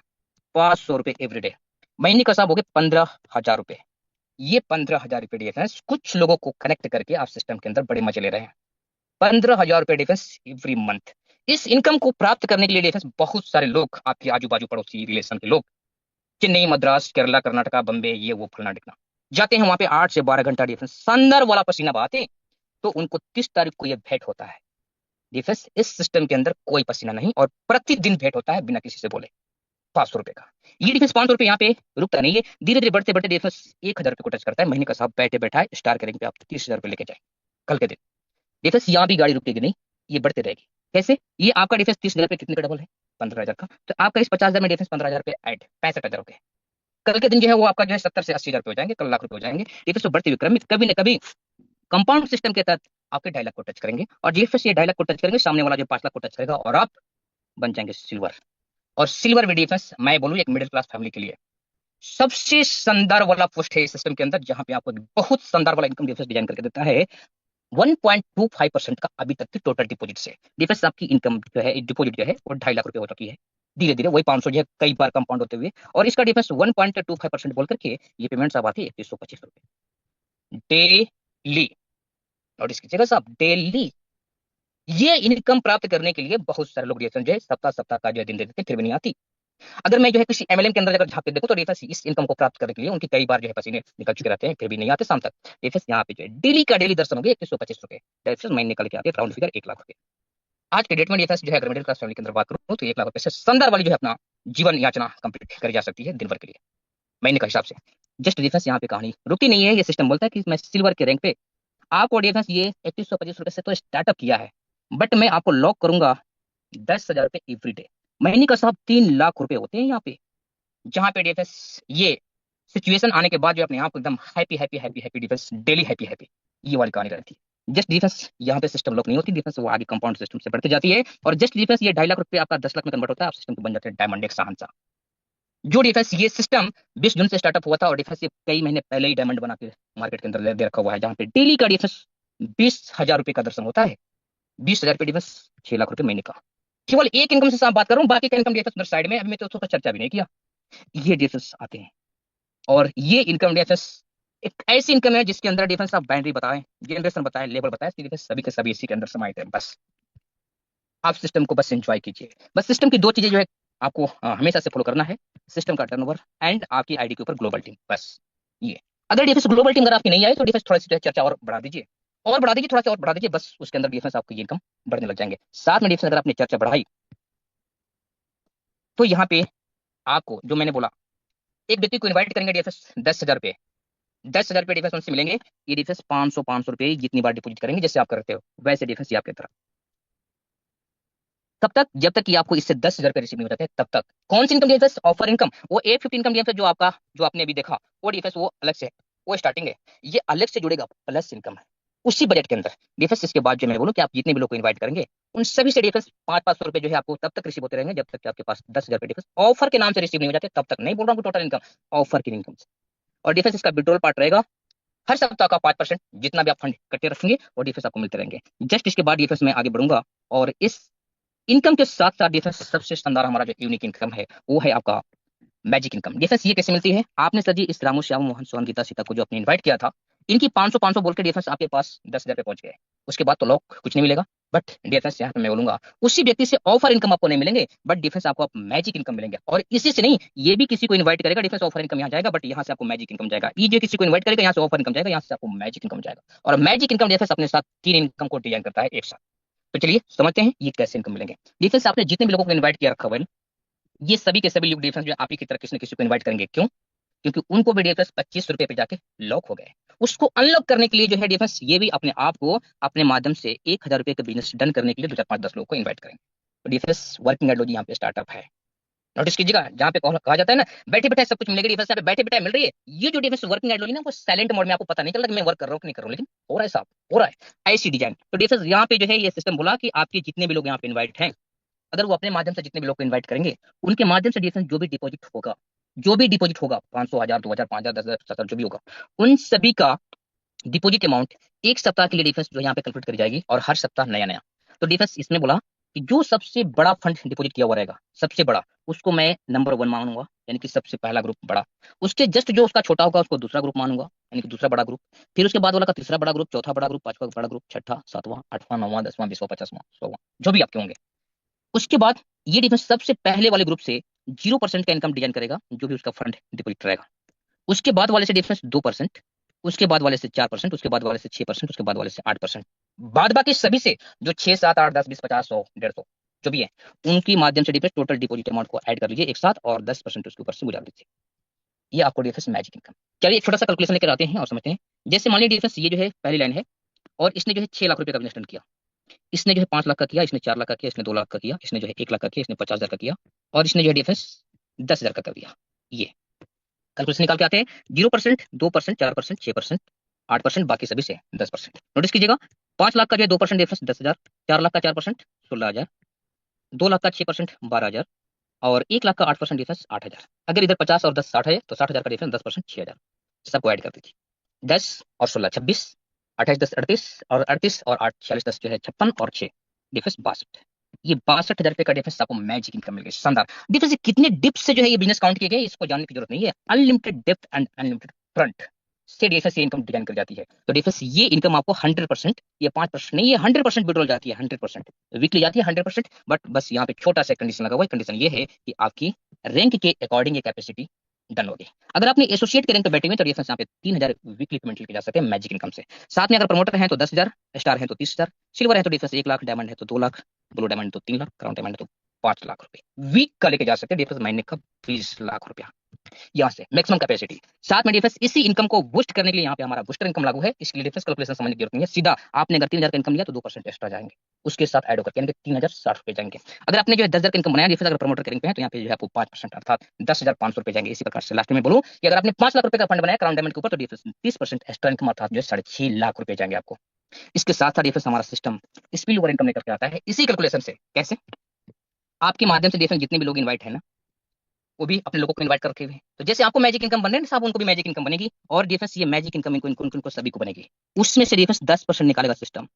500 रुपए एवरीडे। महीने का साहब हो गए 15,000 रुपए। ये 15,000 रुपए डिफेंस कुछ लोगों को कनेक्ट करके आप सिस्टम के अंदर बड़े मजे ले रहे हैं। 15,000 रुपए डिफेंस एवरी मंथ। इस इनकम को प्राप्त करने के लिए डिफेंस बहुत सारे लोग, आपके आजू बाजू पड़ोसी रिलेशन के लोग, चेन्नई, मद्रास, केरला, कर्नाटका, बम्बे, ये वो फलना ढिकना, जाते हैं वहां पे 8 से 12 घंटा डिफेंस शानदार वाला पसीना बहाते। तो उनको 30 तारीख को ये भेंट होता है डिफेंस। इस सिस्टम के अंदर कोई पसीना नहीं, और प्रतिदिन भेंट होता है बिना किसी से बोले 500 रुपए का। ये डिफेंस 500 रुपए यहाँ पे रुकता नहीं है, धीरे धीरे बढ़ते बढ़ते डिफेंस 1,000 रुपए को टच करता है। महीने का साहब बैठे बैठा है स्टार करेंगे पे आप 30,000 रुपए लेके जाए कल के दिन। डिफेंस यहाँ भी गाड़ी रुकेगी नहीं, ये बढ़ते रहेगी। कैसे? ये आपका डिफेंस 30,000 पे कितने का डबल है? 15,000 का। तो आपका इस 50,000 में डिफेंस 15,000 पे ऐड 65,000 रुपए। कल के दिन जो है वो आपका जो है 70 से 80,000 रुपए हो जाएंगे, कल लाख रुपए हो जाएंगे। डिफेंस तो बढ़ते हुए क्रम में कभी ना कभी कंपाउंड सिस्टम के तहत आपके 2.5 लाख को टच करेंगे, और जीएफएस ये 2.5 लाख को टच करेंगे, सामने वाला जो 5 लाख को टच करेगा, और आप बन जाएंगे सिल्वर। और सिल्वर में डिफेंस मैं बोलूँ एक मिडिल क्लास फैमिली के लिए सबसे शानदार वाला पोस्ट है इस सिस्टम के अंदर, जहां पे आपको बहुत शानदार वाला इनकम डिफेंस डिजाइन करके देता है 1.25% का अभी तक की टोटल डिपॉजिट से। डिफेंस आपकी इनकम जो है डिपॉजिट जो है वो 2.5 लाख रुपए हो चुकी है। धीरे धीरे वही 500 जो है कई बार कंपाउंड होते हुए, और इसका डिफेंस 1.25% बोल करके ये पेमेंट्स अब आती है 3125 रुपए डेली। नोटिस कीजिएगा साहब, डेली। ये इनकम प्राप्त करने के लिए बहुत सारे लोग रिएक्शन जो है सप्ताह सप्ताह का जो है दिन दे देते हैं, फिर भी नहीं आती। अगर मैं जो है किसी एमएलएम के अंदर अगर झांक के देखूं तो रेफर्स इस इनकम को प्राप्त करने के लिए उनकी कई बार जो है पसीने निकल चुके रहते हैं, फिर भी नहीं आते शाम तक। रेफर्स यहाँ पे जो है डेली का डेली दर्शन हो गया 2125 रुपए, रेफर्स महीने निकल के आते हैं राउंड फिगर 1 लाख रुपए। आज के डेट में रेफर्स जो है अगर मिडिल क्लास फैमिली के अंदर बात करूं तो 1 लाख रुपए से शानदार वाली जो है अपना जीवन याचना कंप्लीट करी जा सकती है दिन भर के लिए महीने का हिसाब से। जस्ट रेफर्स यहाँ पे कहानी रुकती नहीं है, ये सिस्टम बोलता है कि मैं सिल्वर के रैंक पे आपको रेफर्स ये 3125 रुपए से तो स्टार्टअप किया है, बट मैं आपको लॉक करूंगा 10,000 रुपए एवरी डे। महीने का साहब 3 लाख रुपए होते हैं यहाँ पे, जहां पे डिफेंस ये सिचुएशन आने के बाद जो अपने आप को एकदम happy happy happy happy defence daily happy happy, ये वाली कहानी रहती है। जस्ट डिफेंस यहाँ पे सिस्टम लॉक नहीं होती, डिफेंस वो आगे कंपाउंड सिस्टम से बढ़ती जाती है, और जस्ट डिफेंस ये 2.5 लाख रुपए आपका 10 लाख में कन्वर्ट होता है, आप सिस्टम के बन जाते हैं डायमंड एक शहंशाह। जो डिफेंस ये सिस्टम 20 जून से स्टार्टअप हुआ था, और डिफेंस ये कई महीने पहले ही डायमंड बना के मार्केट के अंदर दे रखा हुआ है, जहाँ पे डेली का डिफेंस 20,000 रुपए का दर्शन होता है। 20,000 रुपए डिफेंस 6 लाख रुपए महीने का। केवल एक इनकम से बात कर रहा हूँ, बाकी का इनकम डिफेंस साइड में, अभी मैं तो उसका चर्चा भी नहीं किया। ये डिफेंस आते हैं, और ये इनकम डिफेंस एक ऐसी इनकम है जिसके अंदर डिफेंस आप बाइनरी बताएं, जनरेशन बताएं, लेवल बताएं, डिफेंस सभी के सभी इसी के अंदर समाहित है। बस आप सिस्टम को बस एंजॉय कीजिए। बस सिस्टम की दो चीजें जो है आपको हमेशा से फॉलो करना है, सिस्टम का टर्नओवर एंड आपकी आईडी के ऊपर ग्लोबल टीम। बस ये, अगर डिफेंस ग्लोबल टीम अगर आपकी नहीं आई तो डिफेंस थोड़ा सी चर्चा और बढ़ा दीजिए, और बढ़ा दीजिए, थोड़ा सा और बढ़ा दीजिए, बस उसके अंदर डिफेंस आपकी इनकम बढ़ने लग जाएंगे। साथ में डिफेंस अगर आपने चर्चा बढ़ाई तो यहाँ पे आपको जो मैंने बोला, एक व्यक्ति को इन्वाइट करेंगे डिफेंस 10,000 रुपए, 10,000 रुपए डिफेंस उनसे मिलेंगे। ये डिफेंस 500 रुपए जितनी बार डिपॉजिट करेंगे जैसे आप करते हो वैसे डिफेंस ये आपकी तरफ। कब तक? जब तक कि आपको इससे 10,000 रुपए रिसीव नहीं हो जाते तब तक। कौन सी इनकम डिफेंस? Offer income. वो 850 इनकम डिफेंस जो आपका जो आपने अभी देखा वो डिफेंस वो अलग से है, वो स्टार्टिंग है, ये अलग से जुड़ेगा प्लस इनकम है उसी बजट के अंदर डिफेंस। इसके बाद जो मैं बोलूँ कि आप जितने भी लोग को इन्वाइट करेंगे उन सभी से डिफेंस 500-500 रुपए जो है आपको तब तक रिसीव होते रहेंगे जब तक कि आपके पास 10,000 रुपए डिफेंस ऑफर के नाम से रिसीव नहीं हो जाते तब तक। नहीं बोल रहा हूँ टोटल इनकम, ऑफर की इनकम। और डिफेंस इसका विड्रॉल पार्ट रहेगा हर सप्ताह का 5%, जितना भी आप फंड इकट्ठे रखेंगे वो डिफेंस आपको मिलते रहेंगे। जस्ट इसके बाद डिफेंस में आगे बढ़ूंगा, और इस इनकम के साथ साथ डिफेंस सबसे शानदार हमारा जो यूनिक इनकम है वो है आपका मैजिक इनकम डिफेंस ये कैसे मिलती है? आपने सर जी इस रामू श्याम मोहन सोहन गीता सीता को जो आपने इनवाइट किया था, इनकी 500 500 बोल के डिफेंस आपके पास 10,000 पे पहुंच गए। उसके बाद तो लॉक कुछ नहीं मिलेगा। बट डिफेंस यहाँ पे मैं बोलूंगा उसी व्यक्ति से ऑफर इनकम आपको नहीं मिलेंगे, बट डिफेंस आपको मैजिक इनकम मिलेंगे। और इसी से नहीं, ये भी किसी को इन्वाइट करेगा, डिफेंस ऑफर इनकम यहाँ जाएगा, बट यहाँ से आपको मैजिक इनकम जाएगा। ये जो किसी को इन्वाइट करेगा यहाँ से ऑफर इनकम जाएगा, यहाँ से आपको मैजिक इनकम जाएगा। और मैजिक इनकम डिफेंस अपने साथ 3 इनकम को डिजाइन करता है एक साथ। तो चलिए समझते हैं ये कैसे इनकम मिलेंगे। डिफेंस आपने जितने भी लोगों को इन्वाइट किया रखा हुआ है, ये सभी के सभी लोग डिफेंस जो आप ही की तरह किसी न किसी को इन्वाइट करेंगे। क्यों? क्योंकि उनको भी डिफेंस 25 रुपए पे जाके लॉक हो गए। उसको अनलॉक करने के लिए जो है डिफेंस ये भी अपने आप को अपने माध्यम से 1,000 रुपए का बिजनेस डन करने के लिए 2 4 5 10 लोगों को इन्वाइट करेंगे। तो डिफेंस वर्किंग आइडियोलॉजी यहाँ पे स्टार्टअप है। नोटिस कीजिएगा, जहाँ पे कहा जाता है ना बैठे बैठे सब कुछ मिलेगा, डिफेंस यहाँ पे बैठे बैठे मिल रही है। ये जो डिफेंस वर्किंग आइडियोलॉजी ना, वो साइलेंट मोड में आपको पता नहीं चलता कि मैं वर्क कर रहा हूँ कि नहीं कर रहा हूँ, लेकिन हो रहा है साहब, हो रहा है ऐसी डिजाइन। तो डिफेंस यहाँ पे जो है ये सिस्टम बोला कि आपके जितने भी लोग यहाँ पे इन्वाइट हैं, अगर वो अपने माध्यम से जितने भी लोग को इन्वाइट करेंगे, उनके माध्यम से डिफेंस जो भी डिपॉजिट होगा 500 1000 2000 5000 10,000 7,000 जो भी होगा, उन सभी का डिपॉजिट अमाउंट एक सप्ताह के लिए डिफेंस जो यहाँ पे कैलकुलेट करी जाएगी, और हर सप्ताह नया नया। तो डिफेंस इसमें बोला कि जो सबसे बड़ा फंड डिपॉजिट किया हुआ रहेगा, सबसे बड़ा, उसको मैं नंबर 1 मानूंगा, यानी कि सबसे पहला ग्रुप बड़ा। उसके जस्ट जो उसका छोटा होगा उसको दूसरा ग्रुप मानूंगा, यानी कि दूसरा बड़ा ग्रुप। फिर उसके बाद वाला का तीसरा बड़ा ग्रुप, चौथा बड़ा ग्रुप, पांचवा बड़ा ग्रुप, छठा, सातवां, आठवां, नौवां, 10वां, 20वां, 50वां, 100वां, जो भी आपके होंगे। उसके बाद ये डिफेंस सबसे पहले वाले ग्रुप से 0% का इनकम डिजाइन करेगा, जो भी उसका फंड डिपॉजिट रहेगा। उसके बाद वाले से डिफरेंस 2%, उसके बाद वाले से 4%, उसके बाद वाले से 6%, उसके बाद वाले से 8%। बाद बाकी सभी से जो 6 7 8 10 20 50 100 150 जो भी है, उनकी माध्यम से डिफरेंस टोटल डिपॉजिट अमाउंट को ऐड कर लीजिए एक साथ, और 10% उसके ऊपर से गुजार दीजिए। ये आपको डिफरेंस मैजिक इनकम। चलिए एक छोटा सा कैलकुलेशन लेकर आते हैं और समझते हैं। जैसे मान लीजिए डिफरेंस ये जो है पहली लाइन है, और इसने जो है 6 लाख रुपए का बिजनेस किया। इसने जो है 5 लाख का किया, इसने 4 लाख का किया, इसने 2 लाख का किया, इसने जो है 1 लाख का किया, इसने 50,000 का किया, और इसने जो है डिफरेंस 10,000 का कर दिया। ये कैलकुलेशन निकाल के आते हैं। 0%, 2%, 4%, 6%, 8%, बाकी सभी से 10%। नोटिस कीजिएगा, 5 लाख का जो है 2% डिफरेंस 10,000, 4 लाख का 4% 16,000, 2 लाख का 6% 12,000, और 1 लाख का 8% डिफरेंस 8,000। अगर इधर 50 और 10 60 है, तो 60,000 का डिफरेंस 10% 6,000। सबको ऐड कर दीजिए। 10 और 16 26, 28 10 38, और 38 और 8 46 10 जो है 56, और 6 डिफरेंस 62। ये 62,000 रुपए का डिफरेंस आपको मैजिक इनकम मिल गई। शानदार डिफरेंस। कितने डिप्थ से जो है ये बिजनेस काउंट किए गए, इसको जानने की जरूरत नहीं है। Unlimited depth and unlimited front से डिफरेंस ये इनकम डिजाइन कर जाती है। तो डिफरेंस ये इनकम आपको 100%, ये 5% नहीं, ये 100% विड्रॉल जाती है। 100% वीकली जाती है 100%। बट बस यहाँ पे छोटा सा कंडीशन लगा हुआ है। कंडीशन ये है कि आपकी रैंक के अकॉर्डिंग ये कैपेसिटी डन होगी। अगर आपने एसोसिएट के रैंक पे बैठे हुए तो डिफरेंस यहाँ पे 3,000 वीकली पेमेंट लेके जा सकते हैं मैजिक इनकम से। साथ में अगर प्रमोटर हैं तो 10,000, स्टार है तो 30,000, सिल्वर है तो डिफरेंस 1 लाख, डायमंड है तो 2 लाख, ब्लू डायमंड तो 3 लाख, क्राउन डायमंड है तो 5 लाख रुपए वीक का लेके जा सकते हैं डिफरेंस। महीने का 20 लाख रुपया यहाँ से मैक्सिमम कैपेसिटी। साथ में डिफरेंस इसी इनकम को बूस्ट करने के लिए यहाँ पे हमारा बूस्टर इनकम लागू है। इसके लिए डिफरेंस कैलकुलेशन समझने की जरूरत नहीं है। सीधा आपने अगर 3,000 का इनकम लिया तो 2% एक्स्ट्रा जाएंगे उसके साथ ऐड होकर, यानी कि 3,060 रुपए जाएंगे। अगर आपने जो है 10,000 का इनकम बनाया डिफरेंस, अगर प्रमोटर करेंगे है तो यहाँ पे जो है आपको 5% अर्थात 10,500 रुपए जाएंगे। इसी प्रकार से लास्ट में बोलूं कि अगर आपने 5 लाख रुपए का फंड बनाया क्राउन डायमंड के ऊपर, तो डिफरेंस 30% एक्स्ट्रा इनकम अर्थात जो है 6.5 लाख रुपए जाएंगे आपको। इसके साथ साथ डिफरेंस हमारा सिस्टम स्पिल ओवर इनकम लेकर के आता है इसी कैलकुलेशन से। कैसे? आपके माध्यम से डिफरेंस जितने भी लोग इन्वाइट है ना, वो भी अपने लोगों को इनवाइट करके हुए, तो जैसे आपको मैजिक इनकम बन रहे हैं साहब, उनको भी मैजिक इनकम बनेगी। और डिफरेंस ये मैजिक इनकम इनको सभी को बनेगी। उसमें से डिफरेंस 10% निकालेगा सिस्टम,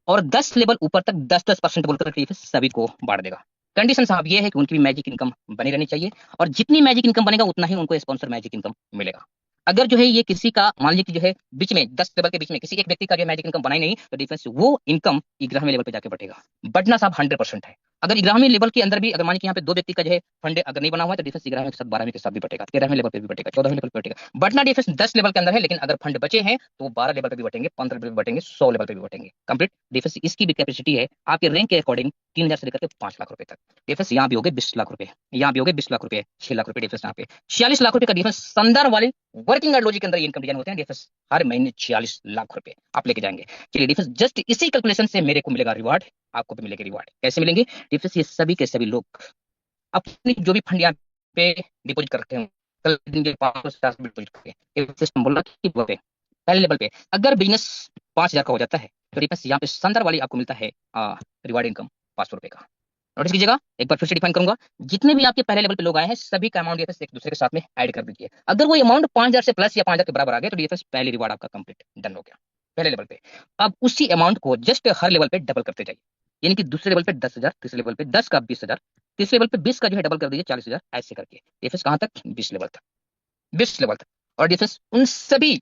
और 10 लेवल ऊपर तक 10% बोलकर डिफरेंस सभी को बांट देगा। कंडीशन साहब ये है कि उनकी भी मैजिक इनकम बनी रहनी चाहिए, और जितनी मैजिक इनकम बनेगा उतना ही उनको स्पॉन्सर मैजिक इनकम मिलेगा। अगर जो है ये किसी का मान लीजिए कि जो है बीच में 10 लेवल के बीच में किसी एक व्यक्ति का जो मैजिक इनकम बनाई नहीं, तो डिफरेंस वो इनकम 11वें लेवल पे जाके बढ़ेगा। बढ़ना साहब 100% है। अगर 11वें लेवल के अंदर भी अगर मान लीजिए यहाँ पे 2 व्यक्ति का जो है फंड अगर नहीं बना हुआ है, तो डिफरेंस 11वें के साथ 12वें के साथ भी बढ़ेगा, 13वें लेवल पे भी बढ़ेगा, 14वें लेवल पे बढ़ेगा। बढ़ना डिफरेंस 10 लेवल के अंदर है, लेकिन अगर फंड बचे हैं तो 12 लेवल पे भी बढ़ेंगे, 15 लेवल पे भी बढ़ेंगे, 100 लेवल पे भी बढ़ेंगे। कंप्लीट डिफरेंस इसकी भी कैपेसिटी है आपके रैंक के अकॉर्डिंग 3,000 से लेकर के 5 लाख रुपए तक। डिफरेंस यहाँ भी हो गए 20 लाख रुपए, यहाँ भी हो गए 20 लाख रुपए, 6 लाख रुपए डिफरेंस यहाँ पे 46 लाख रुपए का डिफरेंस। शानदार वाले वर्किंग आइडियोलॉजी के अंदर ये इनकम डिजाइन होते हैं। डिफरेंस हर महीने 46 लाख रुपए आप लेके जाएंगे। चलिए डिफरेंस जस्ट इसी कैलकुलेशन से मेरे को मिलेगा रिवार्ड, आपको भी मिलेगा रिवार्ड। कैसे मिलेंगे? डिफरेंस ये सभी के सभी लोग अपनी जो भी फंड यहाँ पे डिपॉजिट करते हैं, कल दिन के 500 से 400 डिपॉजिट करते हैं, एक सिस्टम बोला कि वो पे पहले लेवल पे अगर बिजनेस 5,000 का हो जाता है, तो डिफरेंस यहाँ पे शानदार वाली आपको मिलता है रिवार्ड इनकम 500 रुपए का। नोटिस कीजिएगा, एक बार फिर से डिफाइन करूंगा। जितने भी आपके पहले लेवल पे लोग आए हैं, सभी का अमाउंट डिफरेंस एक दूसरे के साथ में ऐड कर दीजिए। अगर वो अमाउंट 5,000 से प्लस या 5,000 के बराबर आ गया, तो डिफरेंस पहले रिवार्ड आपका कंप्लीट डन हो गया पहले लेवल पे। अब उसी अमाउंट को जस्ट हर लेवल पे डबल करते जाइए, यानी कि दूसरे लेवल पे 10,000, तीसरे लेवल पे 10 का 20,000, किस लेवल पे? 20 का जो है डबल कर दीजिए 40,000 ऐसे करके। डिफेंस कहाँ तक? 20 लेवल तक, 20 लेवल तक। और डिफेंस उन सभी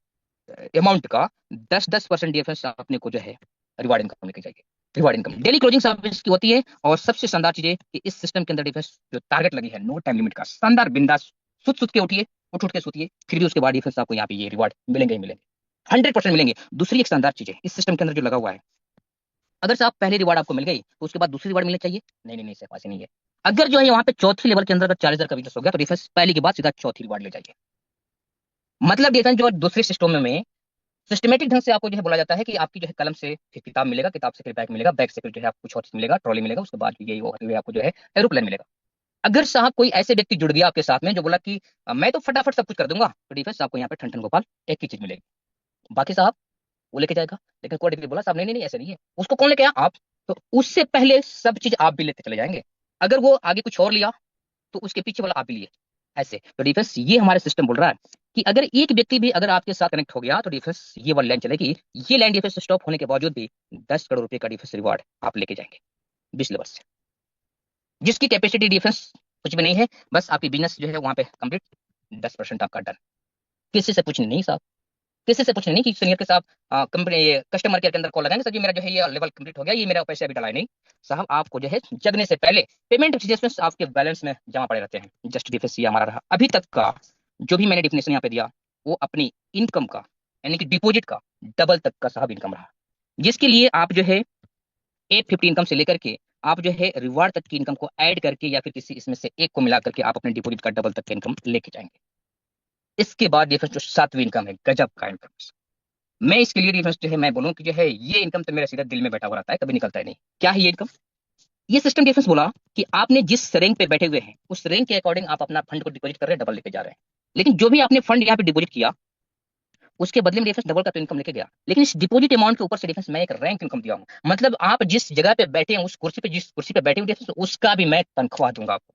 अमाउंट का 10-10% डिफेंस अपने को जो है रिवार्ड इनकम लेके जाएगी। Reward income daily closing service की होती है। और सबसे शानदार चीज है कि इस सिस्टम के अंदर डिफेंस जो टारगेट लगी है, नो टाइम लिमिट का, शानदार बिंदास सुत के उठिए, उठ के सोतिए, फिर भी उसके बाद डिफेंस आपको यहाँ पे ये रिवार्ड मिलेंगे ही मिलेंगे, 100% मिलेंगे। दूसरी एक शानदार चीज है इस सिस्टम के अंदर जो लगा हुआ है, अगर साहब पहली रिवार्ड आपको मिल गई तो उसके बाद दूसरी रिवार्ड मिलनी चाहिए? नहीं नहीं नहीं सर, ऐसे नहीं है। अगर जो है वहां पे चौथी लेवल के अंदर अगर 40,000 का बिजनेस हो गया तो डिफेंस पहली के बाद सीधा चौथी रिवार्ड ले जाइए। मतलब डिफेंस जो दूसरे सिस्टम में सिस्टमेटिक ढंग से आपको जो है बोला जाता है कि आपकी जो है कलम से फिर किताब मिलेगा, किताब से फिर बैग मिलेगा, बैग से फिर जो है आपको कुछ और चीज मिलेगा, ट्रॉली मिलेगा, उसके बाद ये होते हुए आपको जो है एरोप्लेन मिलेगा। अगर साहब कोई ऐसे व्यक्ति जुड़ गया आपके साथ में जो बोला कि मैं तो फटाफट सब कुछ कर दूंगा, तो डिफेंस आपको यहाँ पे ठन ठन गोपाल एक ही चीज मिलेगी, बाकी साहब वो लेके जाएगा। लेकिन कोई व्यक्ति बोला साहब नहीं नहीं नहीं ऐसे नहीं है, उसको कौन लेके आया? आप। तो उससे पहले सब चीज आप भी लेते चले जाएंगे। अगर वो आगे कुछ और लिया तो उसके पीछे वाला आप भी लिए, ऐसे। तो डिफेंस ये हमारे सिस्टम बोल रहा है कि अगर एक व्यक्ति भी अगर आपके साथ कनेक्ट हो गया तो डिफेंस ये वाली लाइन चलेगी। ये लाइन डिफेंस स्टॉप होने के बावजूद भी 10 करोड़ रुपए का डिफेंस रिवार्ड आप लेके जाएंगे 20 लेवल से, जिसकी कैपेसिटी डिफेंस कुछ भी नहीं है, बस आपकी बिजनेस जो है वहां पे कंप्लीट, 10% आपका डन। किसी से पूछने नहीं साहब, किसी से पूछने नहीं कि सीनियर के साथ कंपनी कस्टमर केयर के अंदर कॉल लगाएंगे, सर जी मेरा जो है ये लेवल कंप्लीट हो गया, ये मेरा पैसे अभी डला है नहीं। साहब आपको जो है जगने से पहले पेमेंट एडजस्टमेंट आपके बैलेंस में जमा पड़े रहते हैं। जस्ट डिफेंस ये हमारा रहा अभी तक का, जो भी मैंने डिफिनेशन यहाँ पे दिया वो अपनी इनकम का, यानी कि डिपॉजिट का डबल तक का साहब इनकम रहा, जिसके लिए आप जो है 850 इनकम से लेकर के आप जो है रिवार्ड तक की इनकम को ऐड करके या फिर किसी इसमें से एक को मिला करके आप अपने डिपॉजिट का डबल तक का इनकम लेके जाएंगे। इसके बाद डिफेंस जो सातवीं इनकम है, गजब का इनकम। मैं इसके लिए डिफेंस जो है मैं बोलूँ कि जो है ये इनकम तो मेरा सीधा दिल में बैठा हुआ रहता है, कभी निकलता ही नहीं। क्या है ये इनकम? ये सिस्टम डिफेंस बोला कि आपने जिस रैंक पे बैठे हुए हैं उस रैंक के अकॉर्डिंग आप अपना फंड को डिपॉजिट कर रहे हैं, डबल लेके जा रहे हैं। लेकिन जो भी आपने फंड यहाँ पे डिपॉजिट किया उसके बदले में डिफेंस डबल का तो इनकम लेके गया, लेकिन इस डिपॉजिट अमाउंट के ऊपर से डिफेंस मैं एक रैंक इनकम दिया हूँ। मतलब आप जिस जगह पे बैठे हैं उस कुर्सी पे, जिस कुर्सी पे बैठे हुए डिफेंस उसका भी मैं तनख्वाह दूंगा आपको,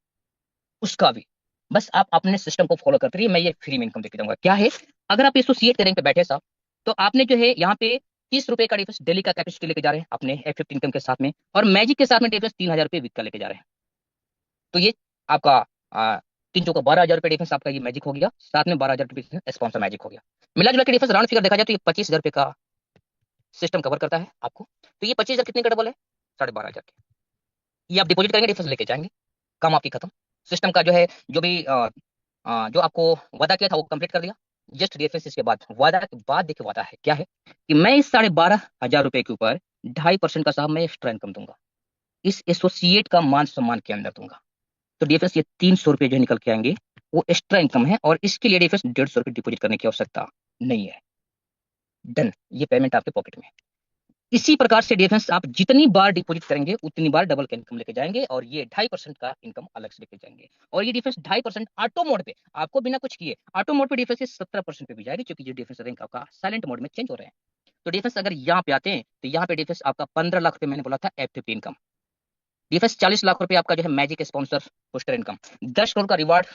उसका भी। बस आप अपने सिस्टम को फॉलो करते रहिए, मैं ये फ्री में इनकम देके जाऊंगा। क्या है? अगर आप एसोसिएट के रैंक पे बैठे साहब तो आपने जो है यहाँ पे 30 रुपए का डिफेंस डेली का कैपेसिटी लेके जा रहे हैं अपने F50 इनकम के साथ में, और मैजिक के साथ में डिफेंस 3,000 रुपए वीक का लेके जा रहे हैं। तो ये आपका 3 चौका 12,000 रुपए डिफेंस आपका ये मैजिक हो गया, साथ में 12,000 रुपए स्पॉन्सर मैजिक हो गया। मिला जुला के डिफेंस राउंड फिगर देखा जाए तो ये 25,000 रुपए का सिस्टम कवर करता है आपको। तो ये 25,000 कितने का डबल है? 12,500 के। ये आप डिपोजिट करेंगे डिफेंस लेके जाएंगे, काम आपकी खत्म। सिस्टम का जो है जो भी जो आपको वादा किया था वो कंप्लीट कर दिया। जस्ट डिफेंस इसके बाद वादा के बाद देखिए वादा है क्या है कि मैं इस 12,500 रुपए के ऊपर 2.5% का साहब मैं एक्स्ट्रा इनकम दूंगा, इस एसोसिएट का मान सम्मान के अंदर दूंगा। तो डिफेंस ये 300 रुपए जो निकल के आएंगे वो एक्स्ट्रा इनकम है, और इसके लिए डिफेंस 150 रुपए डिपोजिट करने की आवश्यकता नहीं है। डन, ये पेमेंट आपके पॉकेट में है। इसी प्रकार से डिफेंस आप जितनी बार डिपॉजिट करेंगे उतनी बार डबल का इनकम लेके जाएंगे, और ये 2.5% का इनकम अलग से लेके जाएंगे। और ये डिफेंस 2.5% ऑटो मोड पे आपको बिना कुछ किए, ऑटो मोड पे डिफेंस 17% पे भी जाएगी, क्योंकि जो डिफेंस रैंक आपका साइलेंट मोड में चेंज हो रहे हैं। तो डिफेंस अगर यहाँ पे आते हैं तो यहाँ पे डिफेंस आपका 15 लाख रुपए मैंने बोला था F50 इनकम, डिफेंस 40 लाख रुपए आपका जो है magic sponsor poster income, 10 crore का रिवार्ड,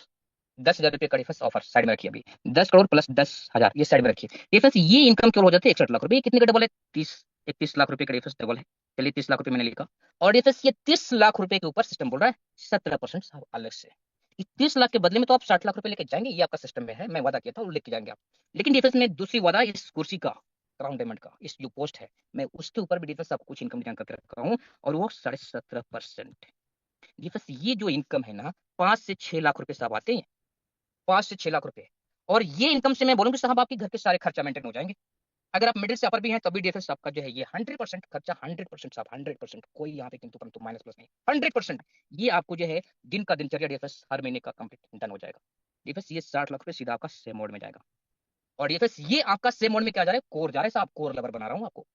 10,000 रुपए का डिफेंस ऑफर साइड में रखिए अभी, 10 करोड़ प्लस 10,000 ये साइड में रखिए। डिफेंस ये इनकम केवल हो जाती है 61 लाख रुपए। ये कितने का डबल है? 31 लाख रुपए का डिफेंस डबल है। चलिए 30 लाख रुपए मैंने लिखा। और डिफेंस ये 30 लाख रुपए के ऊपर सिस्टम बोल रहा है 17% अलग से। 30 लाख के बदले में तो आप 60 लाख रुपए लेके जाएंगे, ये आपका सिस्टम में है, मैं वादा किया था वो लेके जाएंगे आप। लेकिन डिफेंस में दूसरी वादा इस कुर्सी का, क्राउन डायमंड का, इस जो पोस्ट है मैं उसके ऊपर भी डिफेंस आपको कुछ इनकम रिटर्न करके रखा हूँ, और वो 17.5%। डिफेंस ये जो इनकम है ना 5 से 6 लाख रुपए साहब आते हैं, 5 से 6 लाख रुपए। और ये इनकम से मैं बोलूंगा साहब आपके घर के सारे खर्चा मेंटेन हो जाएंगे। अगर आप मिडिल से अपर भी हैं तभी डिफेंस आपका जो है ये 100% खर्चा, 100% साहब 100%, कोई यहाँ पे किंतु परंतु माइनस प्लस नहीं, 100% ये आपको जो है दिन का दिनचर्या डिफेंस हर महीने का कंप्लीट डन हो जाएगा। डिफेंस ये 60 लाख रुपए सीधा आपका सेम मोड में जाएगा। और डिफेंस ये आपका सेम मोड में क्या जा रहा है? कोर जा रहा है साहब, कोर लवर बना रहा हूँ आपको।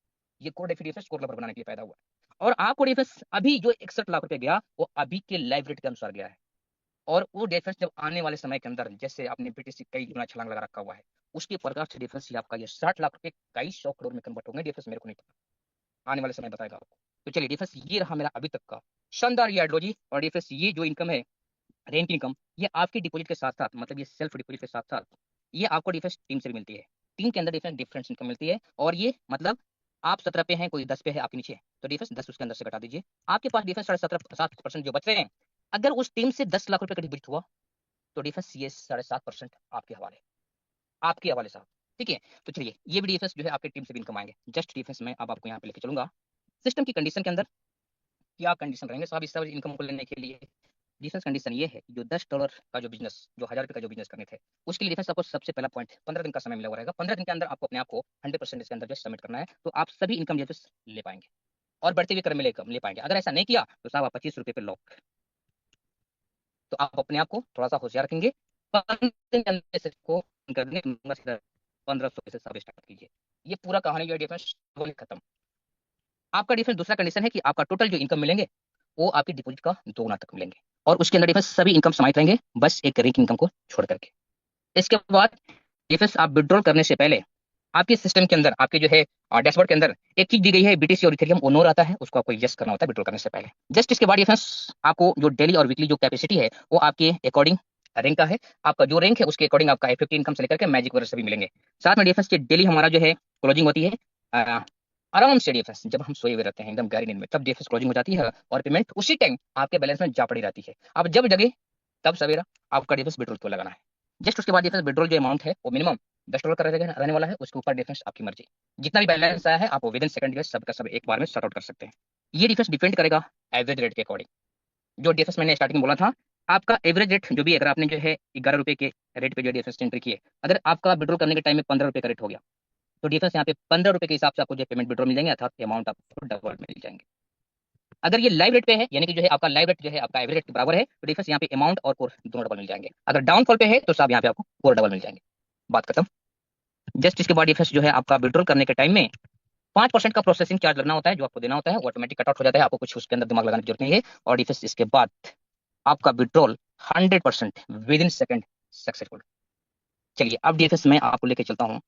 ये कोर डिफेंस कोर लवर बनाने के लिए पैदा हुआ है। और आपको डिफेंस अभी जो 61 लाख रुपए गया वो अभी के लाइव रेट के अनुसार गया है। और वो डिफेंस जब आने वाले समय के अंदर जैसे आपने बीटीसी कई गुना छलांग लगा रखा हुआ है, उसके प्रकार से डिफेंस ही आपका ये 60 लाख रुपए कई 100 करोड़ में कन्वर्ट होंगे। डिफेंस मेरे को नहीं पता, आने वाले समय बताएगा आपको। तो चलिए डिफेंस ये रहा मेरा अभी तक का शानदार ये आइडियोलॉजी। और डिफेंस ये जो इनकम है, रेंट इनकम, ये आपकी डिपॉजिट के साथ साथ, मतलब ये सेल्फ डिपॉजिट के साथ साथ ये आपको डिफेंस टीम से भी मिलती है। टीम के अंदर डिफेंस डिफरेंस इनकम मिलती है। और ये मतलब आप 17 पे हैं, कोई 10 पे है आपके नीचे, तो डिफेंस 10 उसके अंदर से घटा दीजिए, आपके पास डिफेंस 17.5 7% जो बच रहे हैं अगर उस टीम से 10 लाख रुपए का डिपॉजिट हुआ तो डिफेंस ये 7.5% आपके हवाले साहब। ठीक है, तो चलिए ये भी डिफेंस जो है आपके टीम से भी इनकम आएंगे। जस्ट डिफेंस में अब आपको यहाँ पे लेके चलूंगा सिस्टम की कंडीशन के अंदर। क्या कंडीशन रहेंगे साहब इस इनकम को लेने के लिए? डिफेंस कंडीशन ये है कि जो $10 का जो बिजनेस, जो 1000 रुपए का जो बिजनेस करने थे, उसके लिए डिफेंस आपको सबसे पहला पॉइंट 15 दिन का समय मिला हुआ रहेगा। 15 दिन के अंदर आपको अपने आप को 100% के अंदर जो सबमिट करना है, तो आप सभी इनकम जो ले पाएंगे और बढ़ते हुए क्रम में ले पाएंगे। अगर ऐसा नहीं किया तो साहब आप 25 रुपए पे लॉक। तो आप अपने आप को थोड़ा सा होशियार रखेंगे। 15 दिन के अंदर से को कर देंगे, 1500 से सब स्टार्ट कीजिए। ये पूरा कहानी जो है डिफेंस खत्म। आपका डिफेंस दूसरा कंडीशन है कि आपका टोटल जो इनकम मिलेंगे वो आपकी डिपॉजिट का 2 गुना तक मिलेंगे, और उसके अंदर डिफेंस सभी इनकम समाहित रहेंगे, बस एक रिंग इनकम को छोड़ करके। इसके बाद डिफेंस आप विड्रॉल करने से पहले आपके सिस्टम के अंदर, आपके जो है डैशबोर्ड के अंदर एक चीज दी गई है, बीटीसी और इथेरियम ओनोर आता है, उसको आपको यस करना होता है विड्रॉल करने से पहले। जस्ट इसके बाद डिफेंस आपको जो डेली और वीकली जो कैपेसिटी है वो आपके अकॉर्डिंग रैंक का है। आपका जो रैंक है उसके अकॉर्डिंग आपका F50 इनकम से लेकर के मैजिक वगैरह सभी मिलेंगे। साथ में डिफेंस की डेली हमारा जो है क्लोजिंग होती है आराम से। डिफेंस जब हम सोए हुए रहते हैं एकदम गहरी नींद में, तब डिफेंस क्लोजिंग हो जाती है और पेमेंट उसी टाइम आपके बैलेंस में जा पड़ी रहती है। अब जब जगे तब सवेरा आपका डिफेंस विड्रॉल को लगाना है। जस्ट उसके बाद डिफेंस विड्रॉल जो अमाउंट है वो मिनिमम $10 का रहने वाला है। उसके ऊपर डिफेंस आपकी मर्जी, जितना भी बैलेंस आया है आप विद इन सेकंड जो सब का सब एक बार में सॉर्ट आउट कर सकते हैं। ये डिफेंस डिपेंड करेगा एवरेज रेट के अकॉर्डिंग। जो डिफेंस मैंने स्टार्टिंग में बोला था, आपका एवरेज रेट जो भी, अगर आपने जो है 11 रुपए के रेट पे जो डिफेंस एंट्री की है, अगर आपका विड्रॉल करने के टाइम में 15 रुपए का रेट हो गया, तो डिफेंस यहाँ पे 15 रुपए के हिसाब से आपको जो पेमेंट विड्रॉल मिल जाएंगे, अर्थात अमाउंट आपको डबल मिल जाएंगे। अगर ये लाइव रेट पे है, यानी कि जो है आपका लाइव रेट जो है आपका एवरेज रेट के बराबर है, तो डिफेंस यहाँ पे अमाउंट और कोर दोनों डबल मिल जाएंगे। अगर डाउनफॉल पे है तो साहब यहाँ पे आपको कोर डबल मिल जाएंगे। बात खत्म। जस्ट इसके बाद डिफेंस जो है आपका विड्रॉल करने के टाइम में 5% का प्रोसेसिंग चार्ज लगना होता है, जो आपको देना होता है, वो ऑटोमेटिक कट आउट हो जाता है, आपको कुछ उसके अंदर दिमाग लगाने की जरूरत नहीं है। और डिफेंस इसके बाद आपका withdrawal 100% with in second successful. चलिए अब डिफेंस में आपको लेके चलता हूँ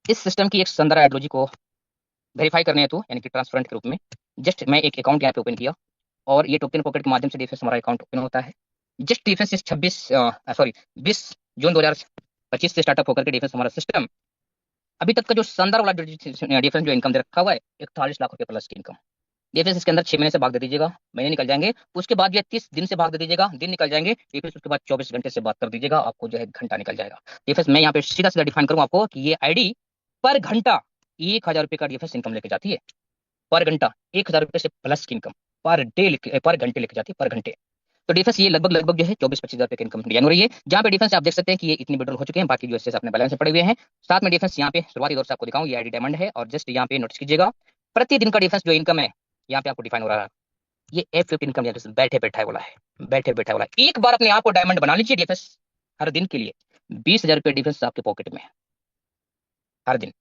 इस सिस्टम की एक शानदार आइडियोलॉजी को वेरीफाई करने हेतु, यानी कि ट्रांसपेरेंट के रूप में। जस्ट मैं एक अकाउंट यहाँ पे ओपन किया और ये टोकन पॉकेट के माध्यम से डिफेंस हमारा अकाउंट ओपन होता है। जस्ट डिफेंस इस 20 जून 2025 से स्टार्टअप होकर के डिफेंस हमारा सिस्टम अभी तक का जो शानदार वाला डिफेंस जो इनकम दे रखा हुआ है, 41 लाख रुपए प्लस की इनकम। डिफेंस इसके अंदर 6 महीने से भाग दे दीजिएगा, महीने निकल जाएंगे। उसके बाद ये 30 दिन से भाग दे दीजिएगा, दिन निकल जाएंगे। डिफेंस उसके बाद 24 घंटे से बात कर दीजिएगा, आपको जो है घंटा निकल जाएगा। डिफेंस मैं यहाँ पे सीधा सीधा डिफाइन करूँ आपको कि ये आईडी पर घंटा 1000 रुपए का डिफेंस इनकम लेके जाती है। पर घंटा 1000 रुपए से प्लस की इनकम पर डे, पर घंटे लेके जाती है, पर घंटे। तो डिफेंस ये लगभग लगभग जो है 24-25 हज़ार रुपए की इनकम यानी हो रही है, जहाँ पे डिफेंस आप देख सकते हैं कि ये इतनी विड्रॉल हो चुके हैं, बाकी जो एसेट्स अपने बैलेंस में पड़े हुए हैं। साथ में डिफेंस यहाँ पे शुरुआती दौर से आपको दिखाऊं, ये आईडी डायमंड है, और जस्ट यहाँ पे नोटिस कीजिएगा प्रतिदिन का डिफेंस जो इनकम है यहाँ पे आपको डिफाइन हो रहा है। ये F50 इनकम बैठे बैठा वाला है, बैठे बैठा वाला है। एक बार अपने आप को डायमंड बना लीजिए डिफेंस, हर दिन के लिए 20,000 रुपए डिफेंस आपके पॉकेट में है हर दिन।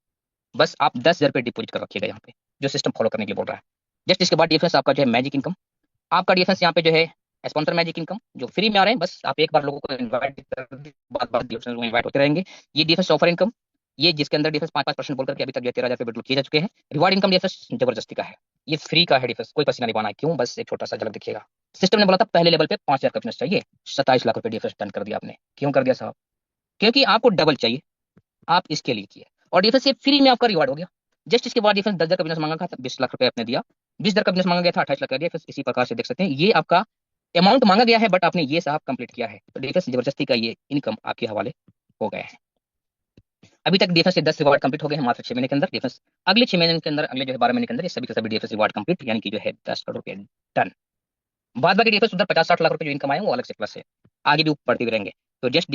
बस आप 10,000 रुपए डिपोजिट कर रखिएगा यहाँ पे, जो सिस्टम फॉलो करने के लिए बोल रहा है। जस्ट इसके बाद डिफेंस आपका जो है मैजिक इनकम। आपका डिफेंस यहाँ पे जो है स्पॉन्सर मैजिक इनकम, जो फ्री में आ रहे हैं, बस आप एक बार लोगों को इन्वाइट कर दीजिए, बात बात डिफेंस में इन्वाइट होते रहेंगे। ये डिफेंस ऑफर इनकम, ये जिसके अंदर डिफेंस 5-5% बोल करके अभी तक जो 13,000 रुपए विड्रॉल किए जा चुके हैं। रिवार्ड इनकम डिफेंस जबरदस्ती का है, ये फ्री का है डिफेंस, कोई पसीना नहीं बहाना है। क्यों? बस एक छोटा सा झलक दिखिएगा। सिस्टम ने बोला था पहले लेवल पे 5,000 का बिजनेस चाहिए, 27 लाख रुपए डिफेंस डन कर दिया आपने। क्यों कर दिया साहब? क्योंकि आपको डबल चाहिए, आप इसके लिए किए, और डिफेंस ये फ्री में आपका रिवार्ड हो गया। जस्ट इसके बाद डिफेंस 10,000 का बिजनेस मांगा था, 20 लाख रुपए आपने दिया। 20,000 का बिजनेस मांगा गया था, 28 लाख का दिया। फिर इसी प्रकार से देख सकते हैं ये आपका अमाउंट मांगा गया है, बट आपने ये साहब कंप्लीट किया है। तो डिफेंस जबरदस्ती का ये इनकम आपके हवाले हो गया है। अभी तक डिफेंस के 10 रिवार्ड कंप्लीट हो गए हैं मात्र 6 महीने के अंदर। डिफेंस अगले 6 महीने के अंदर, अगले जो है 12 महीने के अंदर, ये सभी के सभी डिफेंस रिवार्ड कंप्लीट, यानी कि जो है 10 करोड़ रुपए डन। बाद बाकी डिफेंस उधर 50-60 लाख रुपए जो इनकम आए वो अलग से प्लस है, आगे भी बढ़ते हुए रहेंगे। तो जस्ट